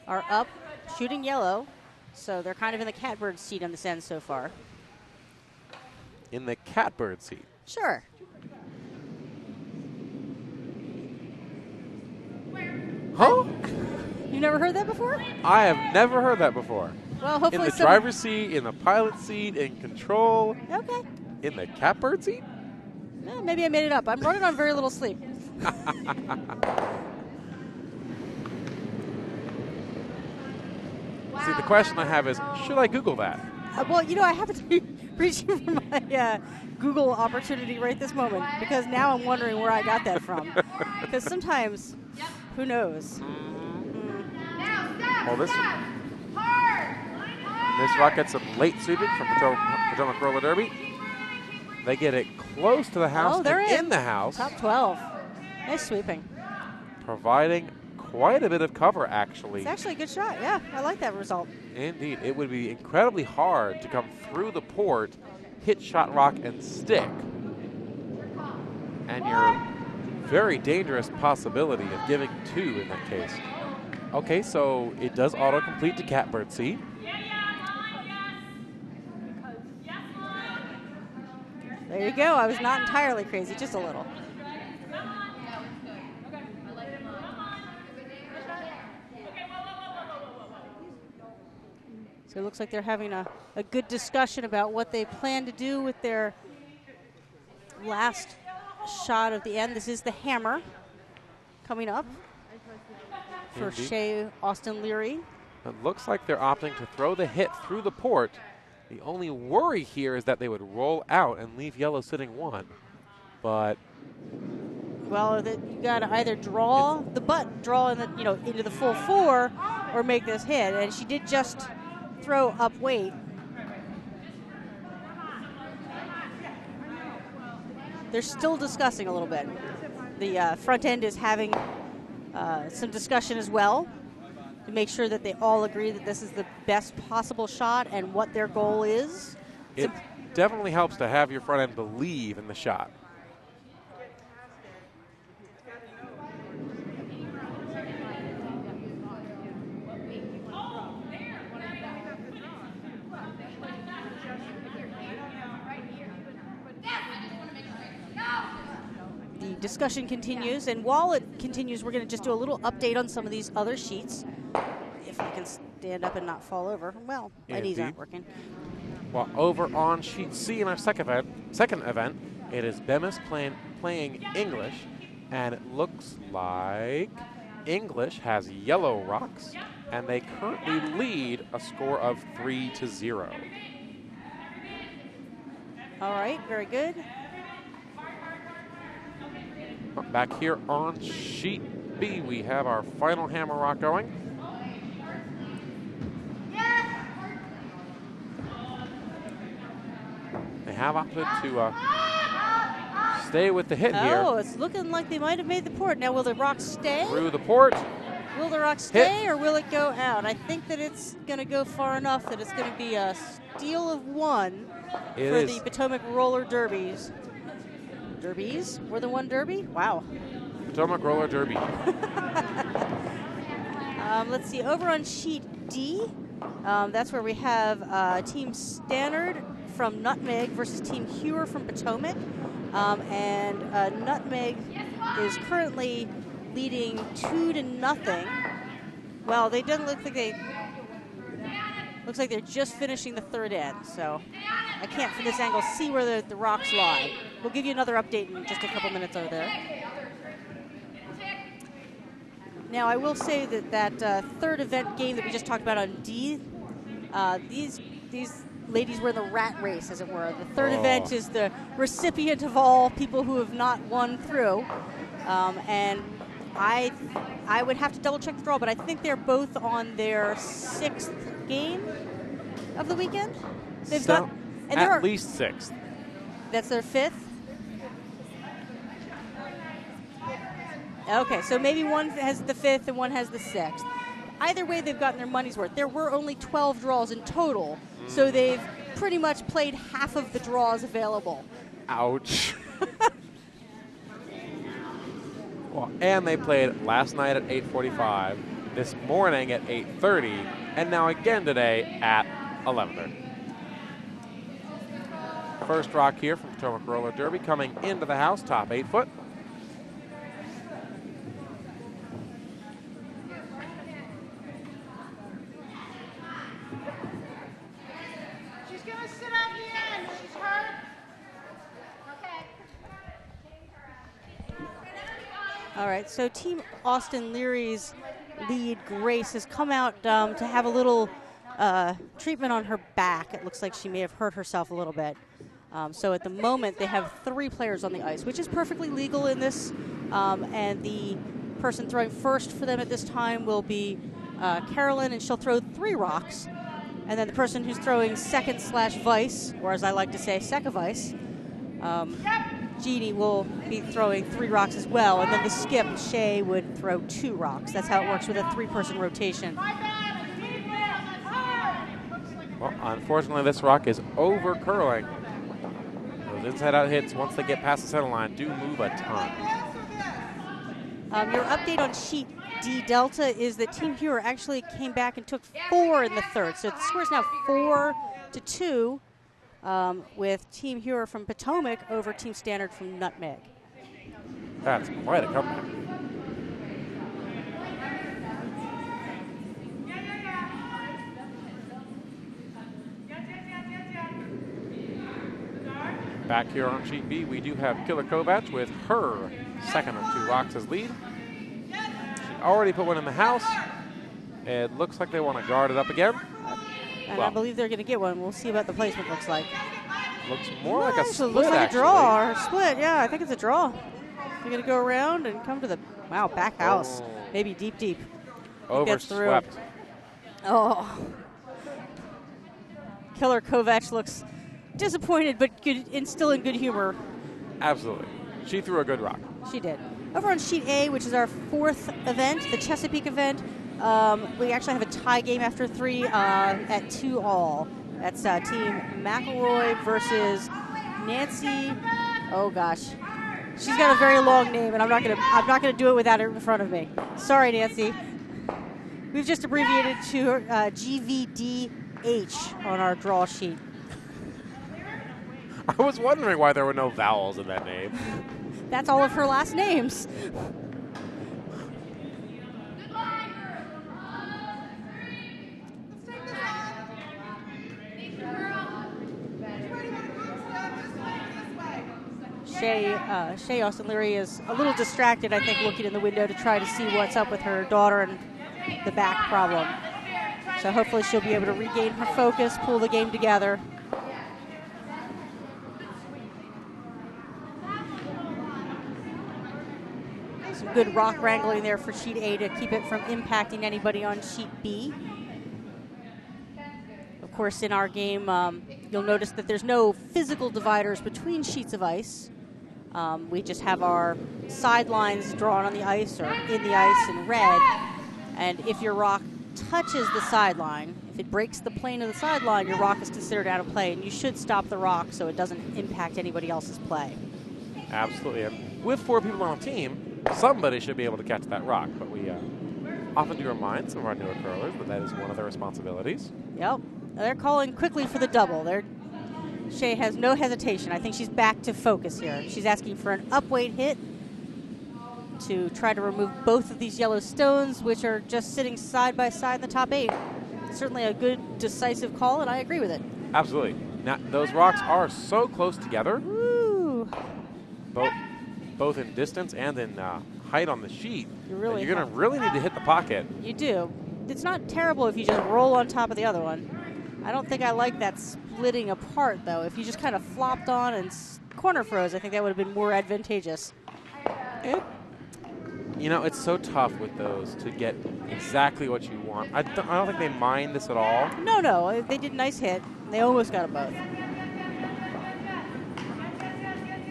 are up, shooting yellow. So they're kind of in the catbird seat on this end so far. In the catbird seat. Sure. Huh? You never heard that before? I have never heard that before. Well, hopefully in the driver's seat, in the pilot seat, in control. Okay. In the catbird seat? Maybe I made it up. I'm running on very little sleep. See, the question I have is, should I Google that? Well, you know, I happen to be reaching for my Google opportunity right this moment, because now I'm wondering where I got that from. Because sometimes, who knows? Well, this rock gets some late sweeping from Potomac Roller Derby. They get it close to the house. Oh, they're in the house. Top 12. Nice sweeping. Providing quite a bit of cover, actually. It's actually a good shot. Yeah, I like that result. Indeed. It would be incredibly hard to come through the port, hit shot rock, and stick. And your very dangerous possibility of giving 2 in that case. Okay, so it does autocomplete to Catbird C. There you go. I was not entirely crazy, just a little. So it looks like they're having a good discussion about what they plan to do with their last shot of the end. This is the hammer coming up for Indeed. Shea Austin Leary. It looks like they're opting to throw the hit through the port. The only worry here is that they would roll out and leave yellow sitting 1. But well, you got to either draw the butt, draw in the, into the full 4, or make this hit. And she did just throw up weight. They're still discussing a little bit. The front end is having some discussion as well to make sure that they all agree that this is the best possible shot and what their goal is. It definitely helps to have your front end believe in the shot. The discussion continues, and while it continues, we're going to just do a little update on some of these other sheets. If I can stand up and not fall over. Well, my knees aren't working. Well, over on sheet C in our second event, it is Bemis playing English, and it looks like English has yellow rocks, and they currently lead a score of 3-0. All right, very good. Back here on sheet B, we have our final hammer rock going. They have opted to stay with the hit here. Oh, it's looking like they might have made the port. Now, will the rock stay? Through the port. Will the rock stay Hit. or will it go out? I think that it's going to go far enough that it's going to be a steal of 1 for the Potomac roller derbies. Derbies? More than one derby? Wow. Potomac roller derby. Let's see. Over on sheet D, that's where we have Team Stannard from Nutmeg versus Team Hewer from Potomac. And Nutmeg is currently leading 2-0. Well, they doesn't look like they. Looks like they're just finishing the third end, so I can't from this angle see where the rocks lie. We'll give you another update in just a couple minutes over there. Now, I will say that third event game that we just talked about on D, these ladies were in the rat race, as it were. The third event is the recipient of all people who have not won through, and I would have to double check the draw, but I think they're both on their 6th game of the weekend. They've got at least 6th. That's their 5th. Okay, so maybe one has the 5th and one has the 6th. Either way, they've gotten their money's worth. There were only 12 draws in total, so they've pretty much played half of the draws available. Ouch. Well, and they played last night at 8:45, this morning at 8:30, and now again today at 11:30. First rock here from Potomac Roller Derby coming into the house, top 8 foot. She's gonna sit on the end. She's hurt. Okay. All right, so Team Austin Leary's lead, Grace, has come out to have a little treatment on her back. It looks like she may have hurt herself a little bit. So at the moment, they have 3 players on the ice, which is perfectly legal in this. And the person throwing first for them at this time will be Carolyn, and she'll throw 3 rocks. And then the person who's throwing second/vice, or as I like to say, second-vice, Jeannie will be throwing 3 rocks as well. And then the skip, Shay, would throw 2 rocks. That's how it works with a 3-person rotation. Well, unfortunately, this rock is over curling. Those inside-out hits, once they get past the center line, do move a ton. Your update on sheet D Delta is that Team Hero actually came back and took 4 in the third. So the score is now 4-2 with Team Hero from Potomac over Team Standard from Nutmeg. That's quite a comeback. Back here on sheet B, we do have Killer Kovac with her second of 2 rocks as lead. She already put one in the house. It looks like they want to guard it up again. And I believe they're going to get one. We'll see what the placement looks like. Looks more like a split, looks like actually. a draw or a split. Yeah, I think it's a draw. They're going to go around and come to the, back house. Maybe deep. Gets through. Overswept. Oh. Killer Kovac looks disappointed, but good and still in good humor. Absolutely. She threw a good rock. She did. Over on sheet A, which is our 4th event, the Chesapeake event, we actually have a tie game after 3 at 2-all. That's Team McElroy versus Nancy. Oh gosh, she's got a very long name, and I'm not gonna do it without her in front of me. Sorry, Nancy. We've just abbreviated to GVDH on our draw sheet. I was wondering why there were no vowels in that name. That's all of her last names. Shay Austin Leary is a little distracted, I think, looking in the window to try to see what's up with her daughter and the back problem. So hopefully she'll be able to regain her focus, pull the game together. Some good rock wrangling there for sheet A to keep it from impacting anybody on sheet B. Of course, in our game, you'll notice that there's no physical dividers between sheets of ice. We just have our sidelines drawn on the ice or in the ice in red. And if your rock touches the sideline, if it breaks the plane of the sideline, your rock is considered out of play, and you should stop the rock so it doesn't impact anybody else's play. Absolutely. And with 4 people on a team, somebody should be able to catch that rock. But we often do remind some of our newer curlers that is one of their responsibilities. Yep. They're calling quickly for the double. Shay has no hesitation. I think she's back to focus here. She's asking for an upweight hit to try to remove both of these yellow stones, which are just sitting side by side in the top 8. Certainly a good, decisive call, and I agree with it. Absolutely. Now, those rocks are so close together. Woo. Both in distance and in height on the sheet. You're going to really need to hit the pocket. You do. It's not terrible if you just roll on top of the other one. I don't think I like that splitting apart, though. If you just kind of flopped on and corner froze, I think that would have been more advantageous. It's so tough with those to get exactly what you want. I don't think they mind this at all. No. They did a nice hit. They almost got them both.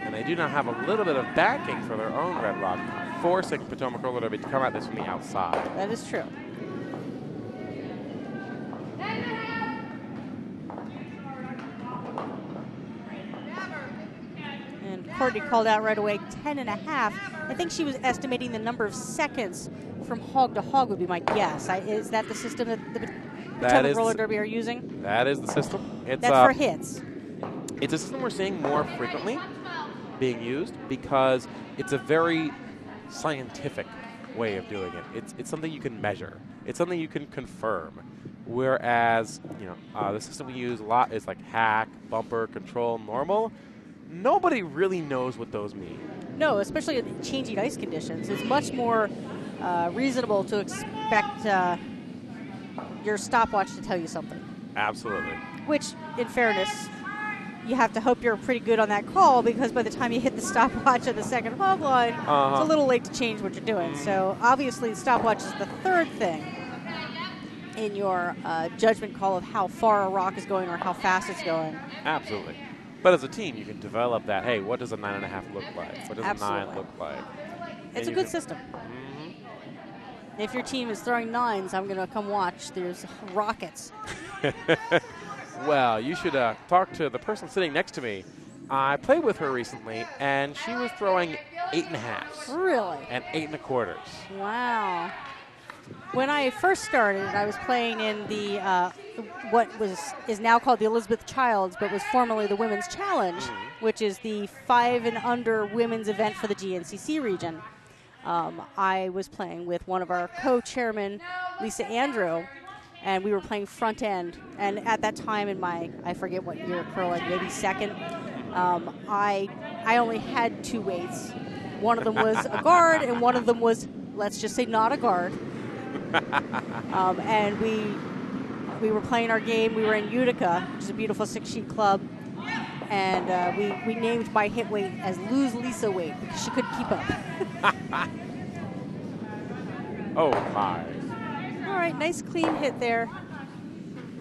And they do not have a little bit of backing for their own red rock, forcing Potomac roller derby to come at this from the outside. That is true. And Courtney called out right away 10.5. I think she was estimating the number of seconds from hog to hog would be my guess. Is that the system that the Potomac roller derby are using? That is the system. That's for hits. It's a system we're seeing more frequently being used because it's a very scientific way of doing it. It's something you can measure. It's something you can confirm. Whereas, the system we use a lot is like hack, bumper, control, normal. Nobody really knows what those mean. No, especially in changing ice conditions. It's much more reasonable to expect your stopwatch to tell you something. Absolutely. Which, in fairness, you have to hope you're pretty good on that call, because by the time you hit the stopwatch at the second hog line, it's a little late to change what you're doing. So obviously the stopwatch is the third thing in your judgment call of how far a rock is going or how fast it's going. Absolutely. But as a team, you can develop that, hey, what does a 9.5 look like? What does a 9 look like? It's a good system. If your team is throwing 9s, I'm going to come watch. There's rockets. Well, you should talk to the person sitting next to me. I played with her recently, and she was throwing 8.5s. Really? And 8.25s. Wow. When I first started, I was playing in the what is now called the Elizabeth Childs, but was formerly the Women's Challenge, which is the 5 and under women's event for the GNCC region. I was playing with one of our co-chairmen, Lisa Andrew, and we were playing front end. And at that time in my, I forget what year curling, maybe second, I only had 2 weights. One of them was a guard, and one of them was, let's just say, not a guard. And we were playing our game. We were in Utica, which is a beautiful 6-sheet club. And we named my hit weight as Lose Lisa weight because she couldn't keep up. Oh, my. All right, nice clean hit there,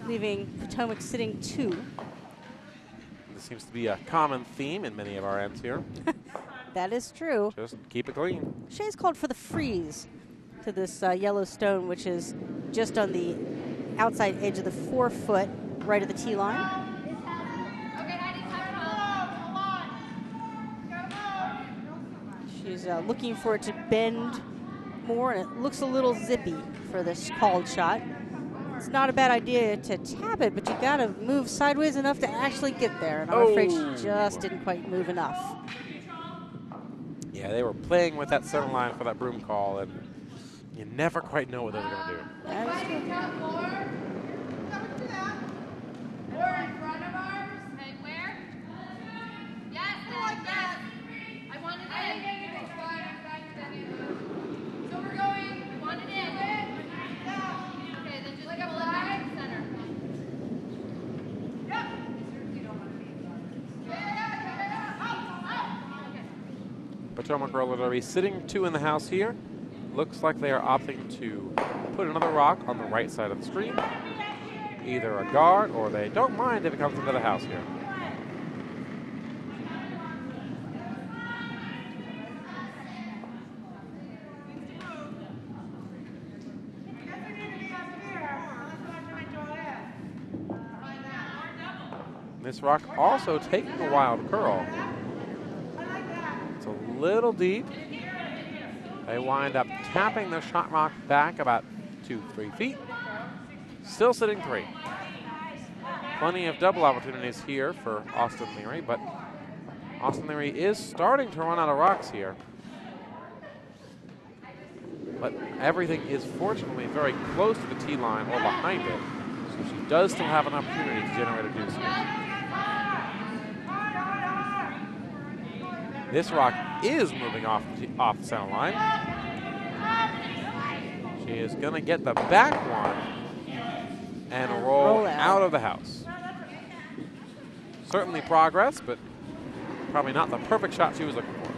leaving Potomac sitting 2. This seems to be a common theme in many of our ends here. That is true. Just keep it clean. Shay's called for the freeze to this yellow stone, which is just on the outside edge of the 4-foot, right at the tee line. She's looking for it to bend more, and it looks a little zippy for this called shot. It's not a bad idea to tap it, but you got to move sideways enough to actually get there. And I'm afraid she just didn't quite move enough. Yeah, they were playing with that center line for that broom call, and you never quite know what they were going to do. That is true. More in front of ours. Okay, where? Yes, yes. I want it in. So we're going. We want it in. Okay, then just pull it back to the center. Yep. Potomac roller derby sitting 2 in the house here. Looks like they are opting to put another rock on the right side of the screen. Either a guard, or they don't mind if it comes into the house here. This rock also taking a wild curl. It's a little deep. They wind up tapping the shot rock back about 2-3 feet. Still sitting 3. Plenty of double opportunities here for Austin Leary, but Austin Leary is starting to run out of rocks here. But everything is fortunately very close to the tee line or behind it, so she does still have an opportunity to generate a deuce here. This rock is moving off the center line. She is going to get the back one and roll out of the house. Certainly progress, but probably not the perfect shot she was looking for.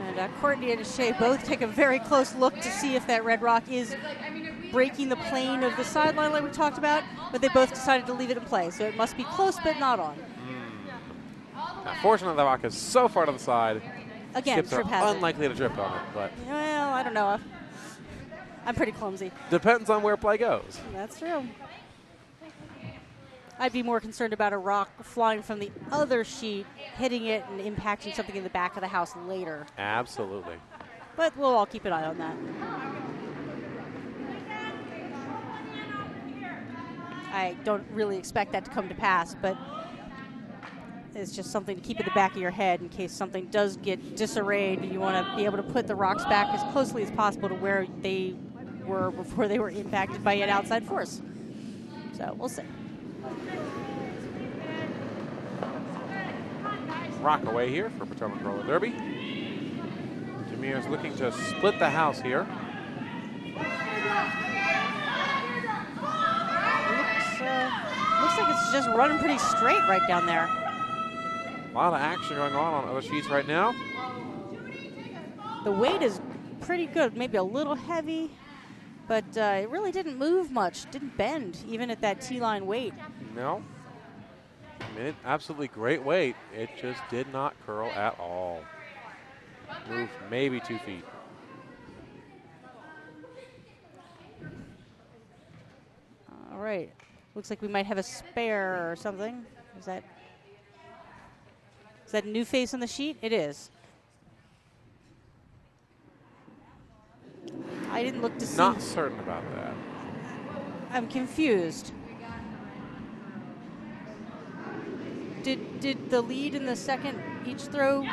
And Courtney and Shay both take a very close look to see if that red rock is breaking the plane of the sideline like we talked about, but they both decided to leave it in play. So it must be close, but not on. Now, fortunately, the rock is so far to the side. Again, skips trip are hazard. unlikely to trip on it, but Well, I don't know. I'm pretty clumsy. depends on where play goes. That's true. I'd be more concerned about a rock flying from the other sheet, hitting it and impacting something in the back of the house later. Absolutely. But we'll all keep an eye on that. I don't really expect that to come to pass, but it's just something to keep in the back of your head in case something does get disarrayed. You want to be able to put the rocks back as closely as possible to where they were before they were impacted by an outside force. So we'll see. Rock away here for Potomac Roller Derby. Jameer's looking to split the house here. Looks like it's just running pretty straight right down there. A lot of action going on other sheets right now. The weight is pretty good, maybe a little heavy, but it really didn't move much, didn't bend, even at that T-line weight. No. I mean, absolutely great weight. It just did not curl at all. Moved maybe 2 feet. right. Looks like we might have a spare or something. Is that a new face on the sheet? It is. I didn't look to see. Not certain about that. I'm confused. Did the lead and the second each throw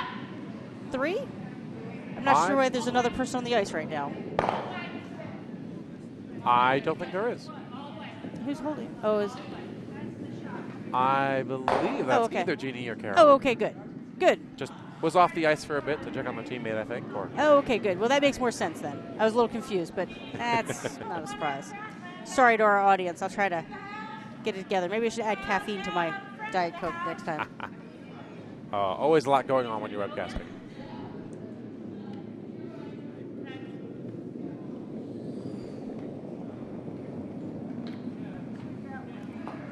3? I'm not sure why there's another person on the ice right now. I don't think there is. Who's holding? Oh, is. I believe that's okay. either Jeannie or Carol. Oh, okay, good. Good. Just was off the ice for a bit to check on the teammate, I think. Or Oh, okay, good. Well, that makes more sense then. I was a little confused, but that's not a surprise. Sorry to our audience. I'll try to get it together. Maybe I should add caffeine to my Diet Coke next time. always a lot going on when you're webcasting.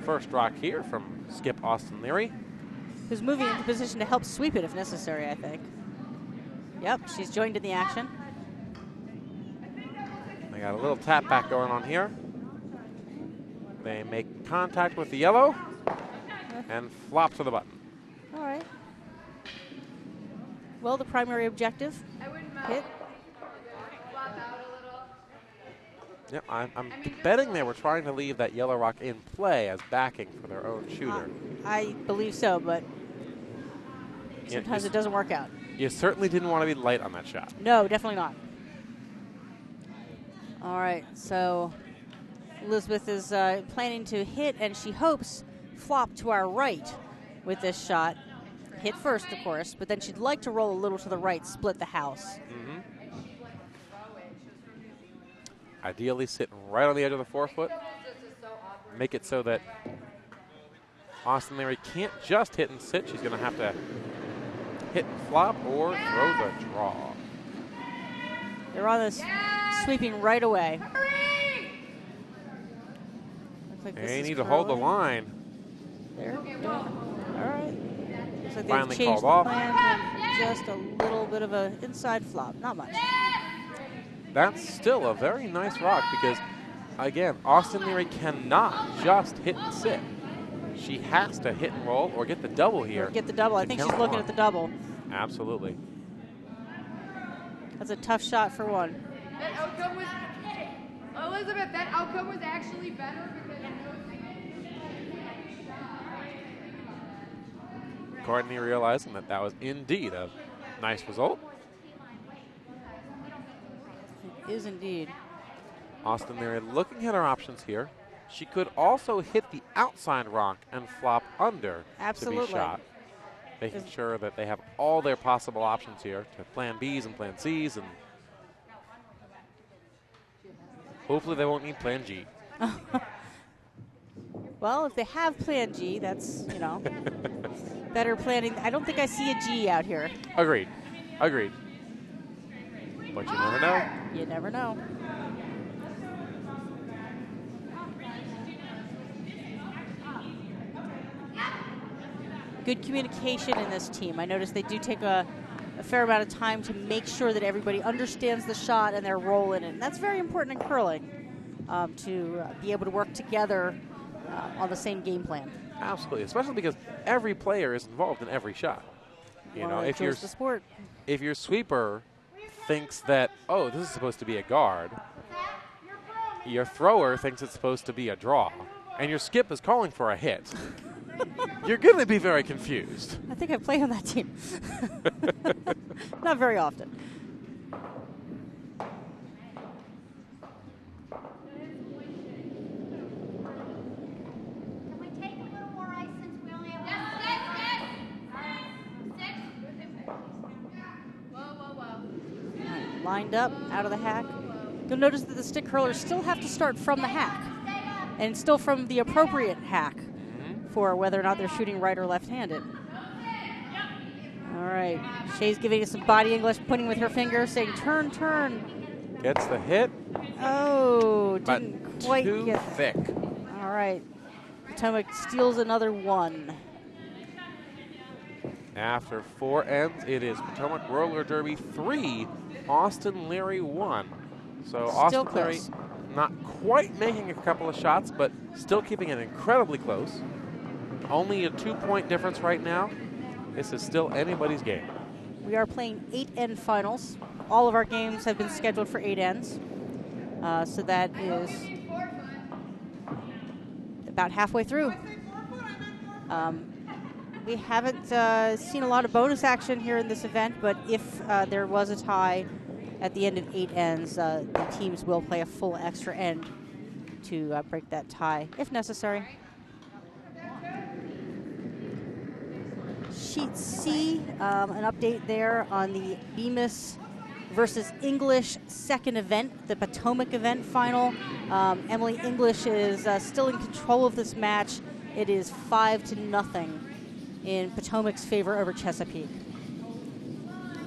First rock here from skip Austin Leary. Who's moving into position to help sweep it if necessary, I think. Yep, she's joined in the action. They got a little tap back going on here. They make contact with the yellow and flop to the button. All right. Well, the primary objective, hit. Yep, I'm betting they were trying to leave that yellow rock in play as backing for their own shooter. I believe so, but sometimes it doesn't work out. You certainly didn't want to be light on that shot. No, definitely not. All right, so Elizabeth is planning to hit, and she hopes flop to our right with this shot. Hit first, of course, but then she'd like to roll a little to the right, split the house. Mm-hmm. Ideally sitting right on the edge of the forefoot. Make it so that Austin Leary can't just hit and sit. She's going to have to hit and flop or throw the draw. They're on this sweeping right away. Like they need to hold the line. There. All right. Looks like Finally they've changed called the off. plan to just a little bit of an inside flop. Not much. That's still a very nice rock because, again, Austin Leary cannot just hit and sit. She has to hit and roll or get the double here. Or get the double. I think she's looking at the double. Absolutely. That's a tough shot for one. That outcome was, Elizabeth, that outcome was actually better because Courtney realizing that that was indeed a nice result. It is indeed. Austin Leary looking at her options here. She could also hit the outside rock and flop under Absolutely. to be shot. Making sure that they have all their possible options here to plan Bs and plan Cs, and hopefully they won't need plan G. Well, if they have plan G, that's, better planning. I don't think I see a G out here. Agreed. Agreed. But you never know. You never know. Good communication in this team. I noticed they do take a fair amount of time to make sure that everybody understands the shot and their role in it. And that's very important in curling, to be able to work together on the same game plan. Absolutely, especially because every player is involved in every shot. If your sweeper thinks that, oh, this is supposed to be a guard, your thrower thinks it's supposed to be a draw, and your skip is calling for a hit, you're going to be very confused. I think I play on that team. Not very often. Can we take a little more ice since we only have Lined up, out of the hack. You'll notice that the stick curlers still have to start from the hack, and still from the appropriate hack for whether or not they're shooting right or left-handed. All right, Shay's giving us some body English, pointing with her finger, saying turn, turn. Gets the hit. Oh, But didn't quite too get thick. All right, Potomac steals another one. After 4 ends, it is Potomac Roller Derby 3, Austin Leary 1. So Still Austin Leary close. not quite making a couple of shots, but still keeping it incredibly close. Only a 2-point difference right now. This is still anybody's game. We are playing 8-end finals. All of our games have been scheduled for 8 ends. So that is about halfway through. We haven't seen a lot of bonus action here in this event, but if there was a tie at the end of 8 ends, the teams will play a full extra end to break that tie, if necessary. Sheet C, an update there on the Bemis versus English second event, the Potomac event final. Emily English is still in control of this match. It is 5-0 in Potomac's favor over Chesapeake.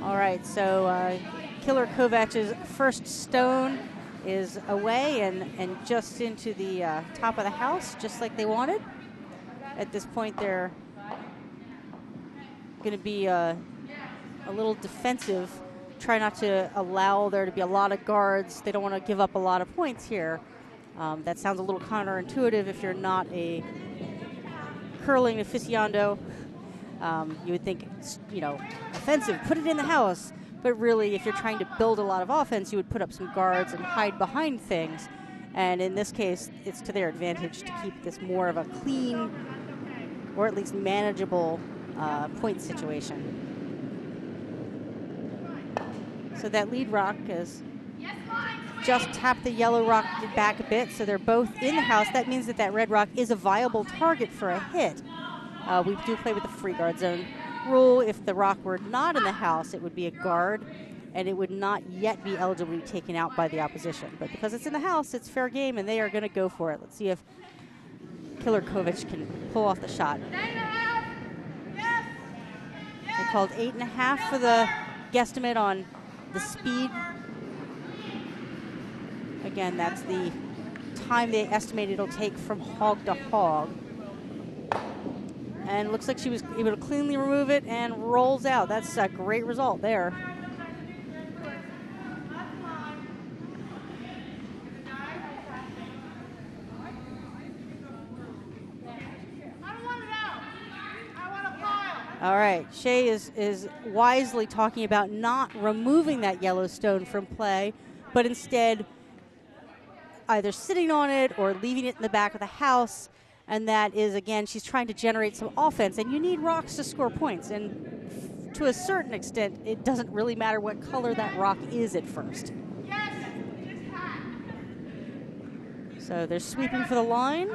All right, so Killer Kovac's first stone is away and just into the top of the house, just like they wanted. At this point, they're going to be a little defensive, try not to allow there to be a lot of guards. They don't want to give up a lot of points here. That sounds a little counterintuitive if you're not a curling aficionado. You would think, offensive, put it in the house. But really, if you're trying to build a lot of offense, you would put up some guards and hide behind things. And in this case, it's to their advantage to keep this more of a clean, or at least manageable point situation. So that lead rock is just tapped the yellow rock back a bit, so they're both in the house. That means that red rock is a viable target for a hit. We do play with the free guard zone rule. If the rock were not in the house, it would be a guard, and it would not yet be eligible to be taken out by the opposition. But because it's in the house, it's fair game, and they are going to go for it. Let's see if Killer Kovac can pull off the shot. They called 8.5 for the guesstimate on the speed. Again, that's the time they estimate it'll take from hog to hog. And looks like she was able to cleanly remove it and rolls out. That's a great result there. All right, Shea is wisely talking about not removing that yellow stone from play, but instead either sitting on it or leaving it in the back of the house. And that is, again, she's trying to generate some offense. And you need rocks to score points. And to a certain extent, it doesn't really matter what color that rock is at first. So they're sweeping for the line.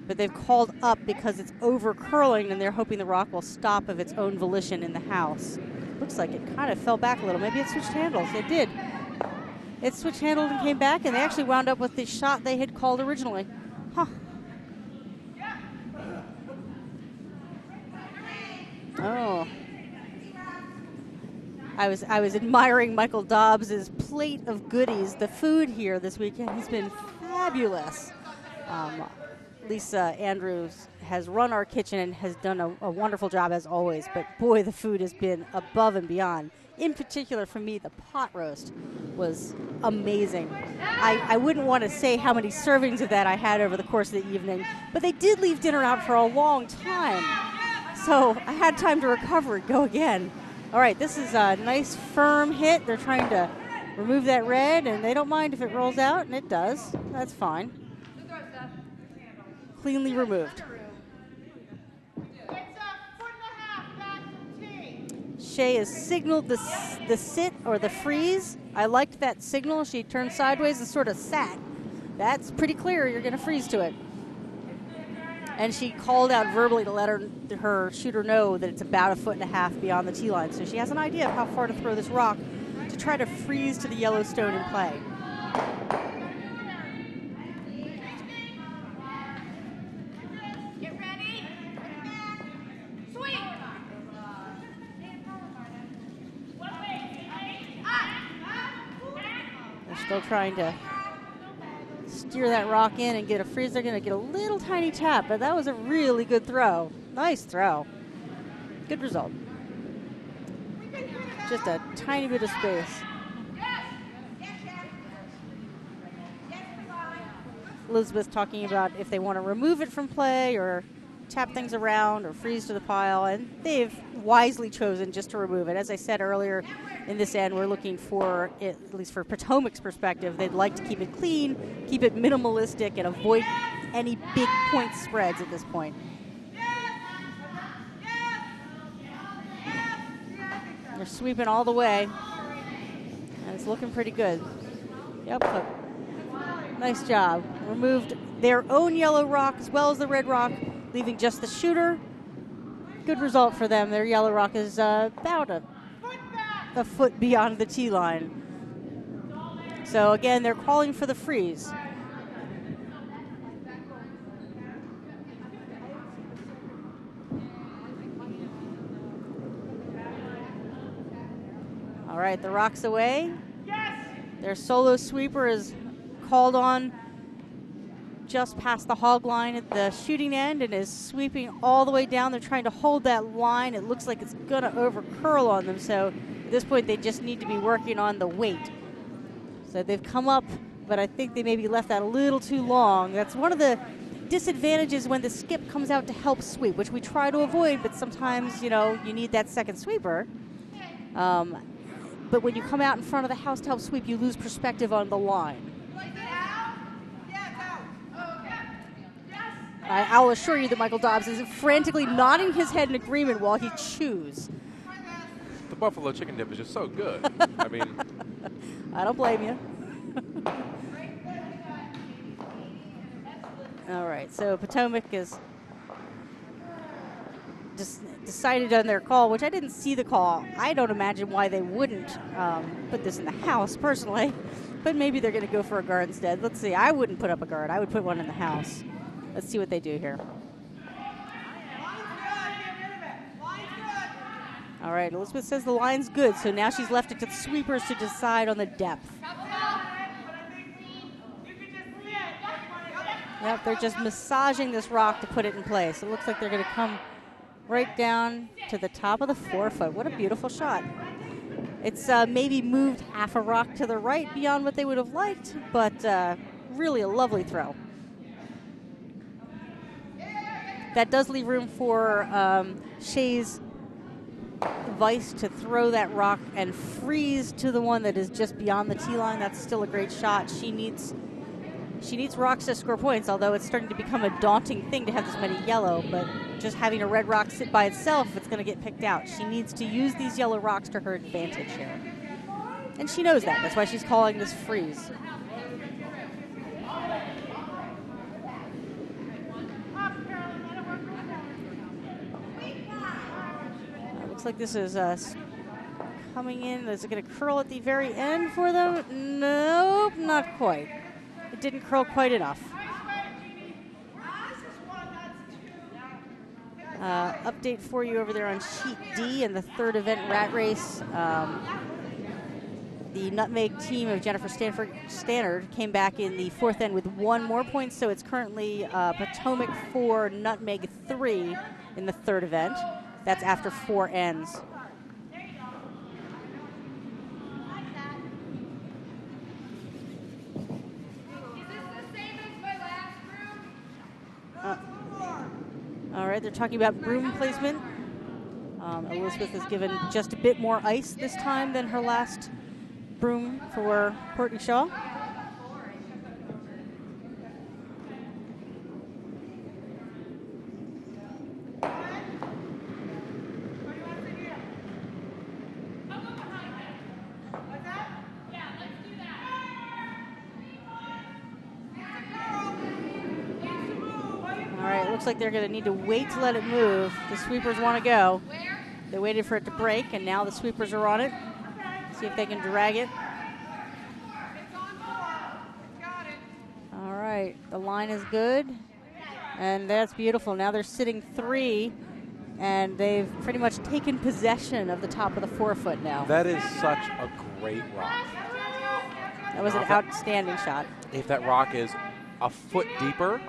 But they've called up because it's over curling, and they're hoping the rock will stop of its own volition in the house. Looks like it kind of fell back a little. Maybe it switched handles. It did. It switched handles and came back, and they actually wound up with the shot they had called originally. Huh. Oh. I was admiring Michael Dobbs' plate of goodies. The food here this weekend has been fabulous. Lisa Andrews has run our kitchen and has done a wonderful job as always, but boy, the food has been above and beyond. In particular, for me, the pot roast was amazing. I wouldn't want to say how many servings of that I had over the course of the evening, but they did leave dinner out for a long time. So I had time to recover and go again. All right, this is a nice firm hit. They're trying to remove that red, and they don't mind if it rolls out, and it does. That's fine. Cleanly removed. Shea has signaled the sit or the freeze. I liked that signal. She turned sideways and sort of sat. That's pretty clear. You're going to freeze to it. And she called out verbally to let her shooter know that it's about 1.5 feet beyond the tee line. So she has an idea of how far to throw this rock to try to freeze to the yellow stone in play. Still trying to steer that rock in and get a freeze. They're going to get a little tiny tap, but that was a really good throw. Nice throw. Good result. Just a tiny bit of space. Elizabeth talking about if they want to remove it from play or tap things around or freeze to the pile, and they've wisely chosen just to remove it. As I said earlier, in this end, we're looking for, at least for Potomac's perspective, they'd like to keep it clean, keep it minimalistic, and avoid any big point spreads at this point. They're sweeping all the way, and it's looking pretty good. Yep, nice job. Removed their own yellow rock as well as the red rock, leaving just the shooter. Good result for them. Their yellow rock is about a foot beyond the tee line. So again, they're calling for the freeze. All right, the rock's away. Their solo sweeper is called on just past the hog line at the shooting end and is sweeping all the way down. They're trying to hold that line. It looks like it's going to over curl on them. So at this point, they just need to be working on the weight. So they've come up, but I think they maybe left that a little too long. That's one of the disadvantages when the skip comes out to help sweep, which we try to avoid, but sometimes, you know, you need that second sweeper. But when you come out in front of the house to help sweep, you lose perspective on the line. I'll assure you that Michael Dobbs is frantically nodding his head in agreement while he chews. The buffalo chicken dip is just so good. I mean, I don't blame you. All right, so Potomac is just decided on their call, which I didn't see the call. I don't imagine why they wouldn't put this in the house, personally, but maybe they're going to go for a guard instead. Let's see. I wouldn't put up a guard. I would put one in the house. Let's see what they do here. All right, Elizabeth says the line's good, so now she's left it to the sweepers to decide on the depth. Yep, they're just massaging this rock to put it in place. It looks like they're going to come right down to the top of the 4-foot. What a beautiful shot. It's maybe moved half a rock to the right beyond what they would have liked, but really a lovely throw. That does leave room for Shay's Vice to throw that rock and freeze to the one that is just beyond the tee line. That's still a great shot. She needs rocks to score points, although it's starting to become a daunting thing to have this many yellow, but just having a red rock sit by itself, it's going to get picked out. She needs to use these yellow rocks to her advantage here. And she knows that. That's why she's calling this freeze. Looks like this is coming in. Is it going to curl at the very end for them? Nope, not quite. It didn't curl quite enough. Update for you over there on sheet D in the third event rat race. The Nutmeg team of Jennifer Stannard came back in the fourth end with one more point, so it's currently Potomac 4, Nutmeg 3 in the third event. That's after 4 ends. All right, they're talking about broom placement. Elizabeth has given just a bit more ice this time than her last broom for Courtney Shaw. Looks like they're going to need to wait to let it move. The sweepers want to go. They waited for it to break, and now the sweepers are on it. See if they can drag it. All right, the line is good, and that's beautiful. Now they're sitting 3, and they've pretty much taken possession of the top of the 4-foot now. That is such a great rock. That was an outstanding shot. If that rock is a foot deeper,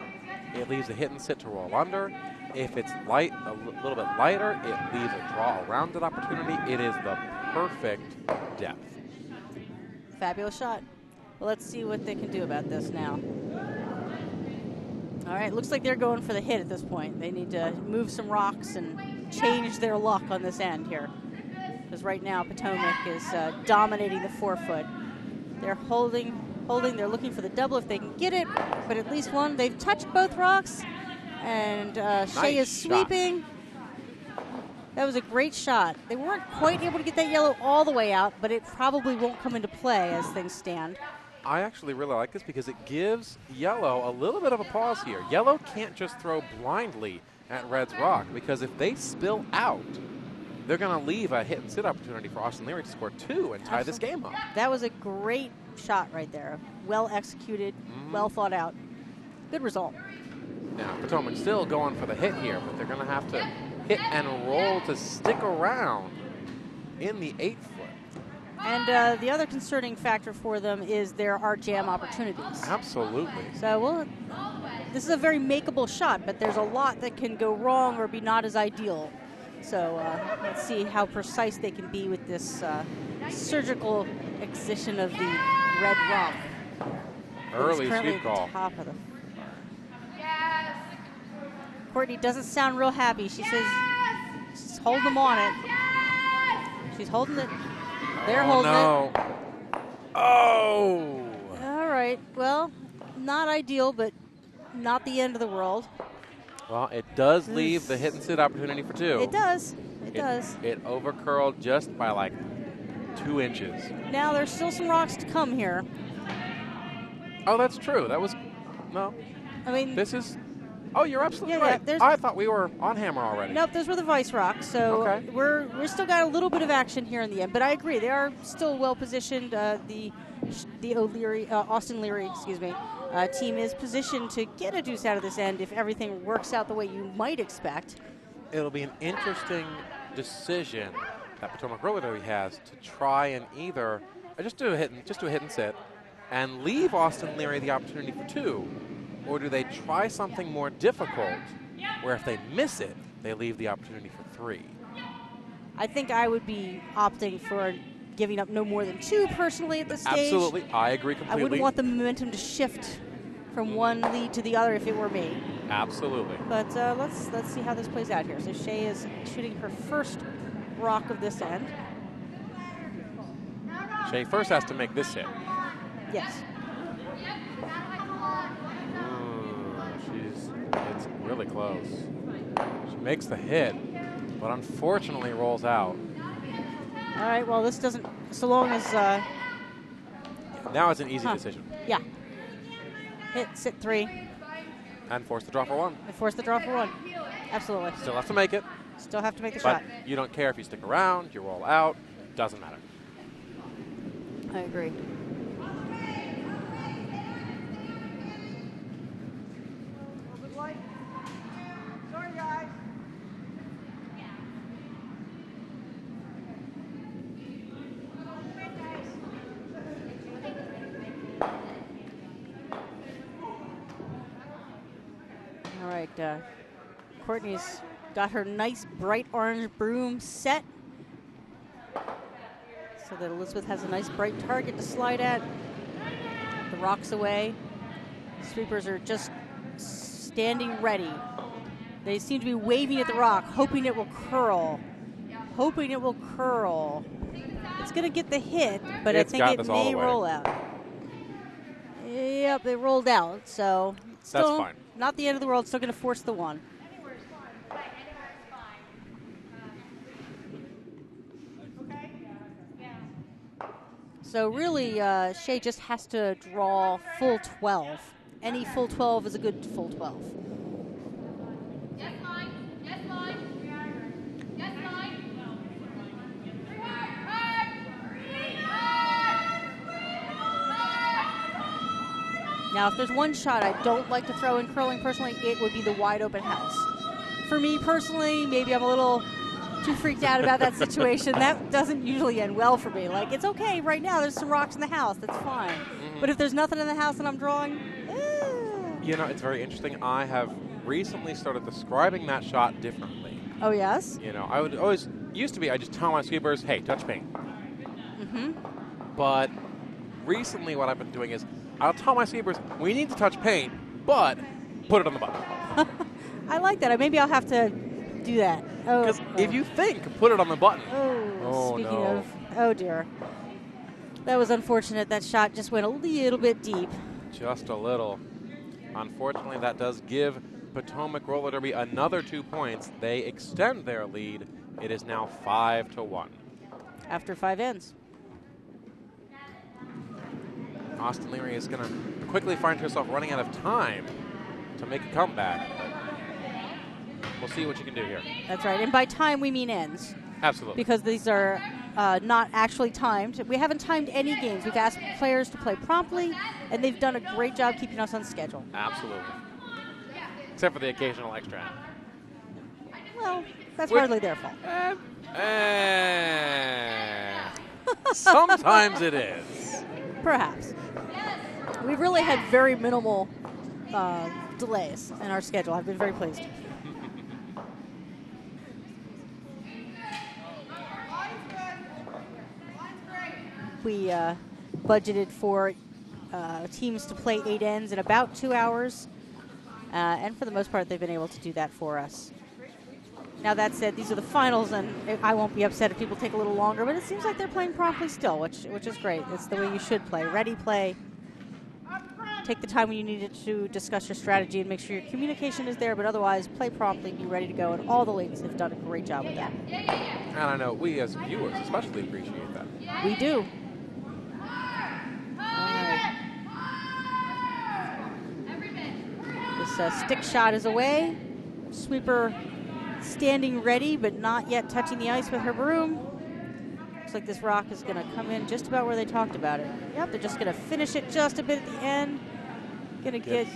it leaves a hit and sit to roll under. If it's light, a little bit lighter, it leaves a draw around it opportunity. It is the perfect depth. Fabulous shot. Well, let's see what they can do about this now. All right, looks like they're going for the hit at this point. They need to move some rocks and change their luck on this end here. Because right now Potomac is dominating the 4-foot. They're holding, they're looking for the double if they can get it, but at least one. They've touched both rocks, and Shea is sweeping. That was a great shot. They weren't quite able to get that yellow all the way out, but it probably won't come into play as things stand. I actually really like this because it gives yellow a little bit of a pause here. Yellow can't just throw blindly at red's rock because if they spill out, they're going to leave a hit and sit opportunity for Austin Leary to score 2 and tie this game up. That was a great shot right there. Well executed, well thought out. Good result. Now, Potomac still going for the hit here, but they're going to have to hit and roll to stick around in the 8-foot. And the other concerning factor for them is there are jam opportunities. Absolutely. So this is a very makeable shot, but there's a lot that can go wrong or be not as ideal. So let's see how precise they can be with this surgical excision of the red rock. Early sweep call. Top of the Courtney doesn't sound real happy. She says she's holding them on it. She's holding it. They're holding it. Oh! All right. Well, not ideal, but not the end of the world. Well, it does leave the hit and sit opportunity for 2. It does. It does. It overcurled just by like 2 inches. Now there's still some rocks to come here. Oh, that's true. That was no. I mean, this is. Oh, you're absolutely yeah, right. I thought we were on hammer already. Nope, those were the vice rocks. So we're still got a little bit of action here in the end. But I agree, they are still well positioned. The Austin Leary, excuse me, team is positioned to get a deuce out of this end if everything works out the way you might expect. It'll be an interesting decision that Potomac Roller has to try and either just do a hit and sit, and leave Austin Leary the opportunity for 2. Or do they try something more difficult where if they miss it, they leave the opportunity for 3? I think I would be opting for giving up no more than 2 personally at this stage. Absolutely. I agree completely. I wouldn't want the momentum to shift from one lead to the other if it were me. Absolutely. But let's see how this plays out here. So Shea is shooting her first rock of this end. Shea first has to make this hit. Yes. It's really close. She makes the hit, but unfortunately rolls out. All right, well, this doesn't, so long as... now it's an easy decision. Yeah. Hit, sit 3. And force the draw for 1. And force the draw for 1. Absolutely. Still have to make it. Still have to make the but shot. You don't care if you stick around, you roll out, doesn't matter. I agree. Sorry, guys. All right, Courtney's got her nice bright orange broom set so that Elizabeth has a nice bright target to slide at. The rock's away. Sweepers are just standing ready. They seem to be waving at the rock, hoping it will curl. Hoping it will curl. It's going to get the hit, but I think it may roll out. Yep, they rolled out, so still that's fine. Not the end of the world, still going to force the 1. So really, Shea just has to draw full 12. Any full 12 is a good full 12. Yes, line. Yes, line. Yes, line. Now, if there's one shot I don't like to throw in curling personally, it would be the wide open house. For me personally, maybe I'm a little too freaked out about that situation. That doesn't usually end well for me. Like, it's okay right now. There's some rocks in the house. That's fine. But if there's nothing in the house and I'm drawing, You know, it's very interesting. I have recently started describing that shot differently. Oh, yes? You know, I would always, used to be, I just tell my sweepers, hey, touch paint. But recently what I've been doing is, I'll tell my sweepers, we need to touch paint, but put it on the button. I like that. Maybe I'll have to do that. Because if you think, put it on the button. Oh, speaking no. of, oh dear. That was unfortunate. That shot just went a little bit deep. Just a little. Unfortunately, that does give Potomac Roller Derby another 2 points. They extend their lead. It is now 5-1. After 5 ends. Austin Leary is going to quickly find herself running out of time to make a comeback. But we'll see what you can do here. That's right. And by time, we mean ends. Absolutely. Because these are not actually timed. We haven't timed any games. We've asked players to play promptly, and they've done a great job keeping us on schedule. Absolutely. Except for the occasional extra end. Well, that's hardly their fault. Sometimes it is. Perhaps. We've really had very minimal delays in our schedule. I've been very pleased. We budgeted for teams to play 8 ends in about 2 hours. And for the most part, they've been able to do that for us. Now, that said, these are the finals, and I won't be upset if people take a little longer, but it seems like they're playing promptly still, which is great. It's the way you should play. Ready, play. Take the time when you need it to discuss your strategy and make sure your communication is there, but otherwise, play promptly, be ready to go, and all the ladies have done a great job with that. And I know we as viewers especially appreciate that. We do. All right. This stick shot is away. Sweeper standing ready, but not yet touching the ice with her broom. Looks like this rock is going to come in just about where they talked about it. Yep, they're just going to finish it just a bit at the end. Going to get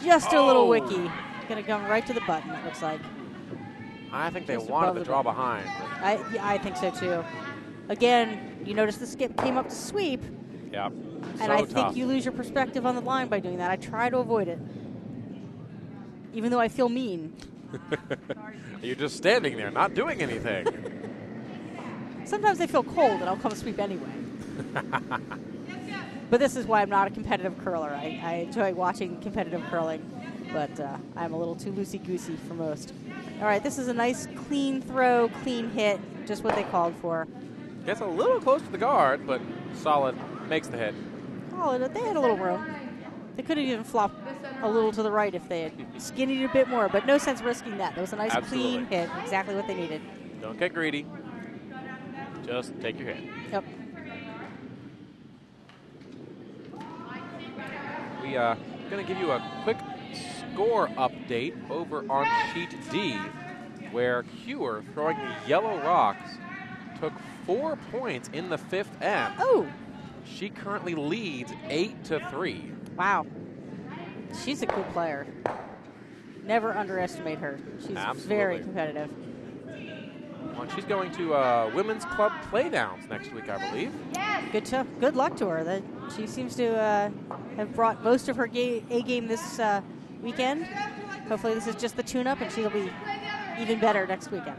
just a little wicky. Going to come right to the button, it looks like. I think they Just wanted above to the draw button. behind. I think so, too. Again, you notice the skip came up to sweep, Yeah. and I think you lose your perspective on the line by doing that. I try to avoid it, even though I feel mean. You're just standing there, not doing anything. Sometimes I feel cold, and I'll come sweep anyway. But this is why I'm not a competitive curler. I enjoy watching competitive curling, but I'm a little too loosey-goosey for most. All right, this is a nice clean throw, clean hit, just what they called for. Gets a little close to the guard, but solid. Makes the hit. Oh, they had a little room. They could have even flopped a little to the right if they had skinnied a bit more, but no sense risking that. That was a nice clean hit, exactly what they needed. Don't get greedy. Just take your hit. Yep. We are going to give you a quick score update over on sheet D, where Hewer, throwing the yellow rocks, took 4 points in the 5th end. Oh. She currently leads 8-3. Wow. She's a good player. Never underestimate her. She's very competitive. Well, she's going to Women's Club Playdowns next week, I believe. Good luck to her. She seems to have brought most of her A game this weekend. Hopefully this is just the tune-up, and she'll be even better next weekend.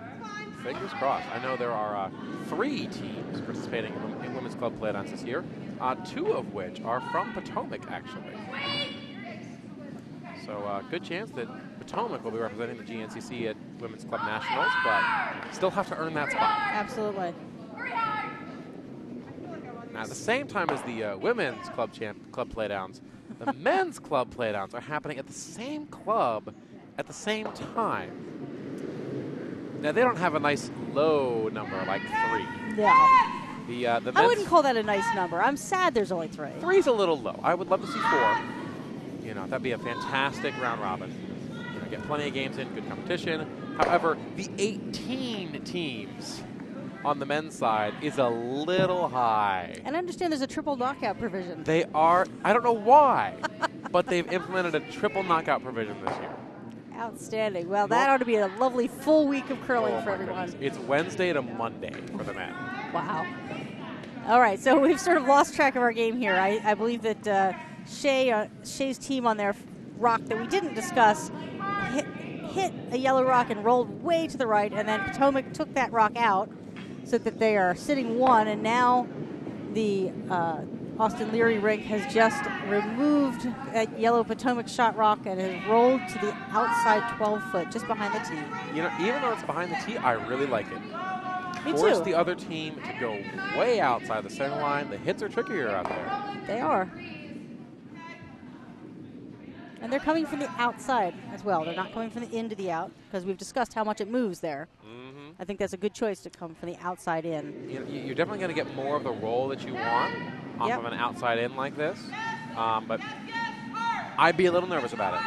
Fingers crossed. I know there are 3 teams participating in Women's Club Playdowns this year, 2 of which are from Potomac, actually. So good chance that Potomac will be representing the GNCC at Women's Club Nationals, but still have to earn that spot. Absolutely. Now, at the same time as the Women's Club Playdowns, the Men's Club Playdowns are happening at the same club at the same time. Now, they don't have a nice low number like 3. No. The I wouldn't call that a nice number. I'm sad there's only 3. 3's a little low. I would love to see 4. You know, that'd be a fantastic round robin. You know, get plenty of games in, good competition. However, the 18 teams on the men's side is a little high. And I understand there's a triple knockout provision. They are, I don't know why, but they've implemented a triple knockout provision this year. Outstanding. Well, that ought to be a lovely full week of curling for everyone. Goodness. It's Wednesday to Monday for the men. Wow. All right, so we've sort of lost track of our game here. I believe that Shay's team on their rock that we didn't discuss hit a yellow rock and rolled way to the right, and then Potomac took that rock out so that they are sitting 1, and now the Austin Leary rink has just removed that yellow Potomac shot rock and has rolled to the outside 12-foot, just behind the tee. You know, even though it's behind the tee, I really like it. Me Force too. the other team to go way outside the center line. The hits are trickier out there. They are. And they're coming from the outside as well. They're not coming from the in to the out, because we've discussed how much it moves there. Mm-hmm. I think that's a good choice to come from the outside in. You're definitely going to get more of the roll that you want off Yep. of an outside in like this. But I'd be a little nervous about it.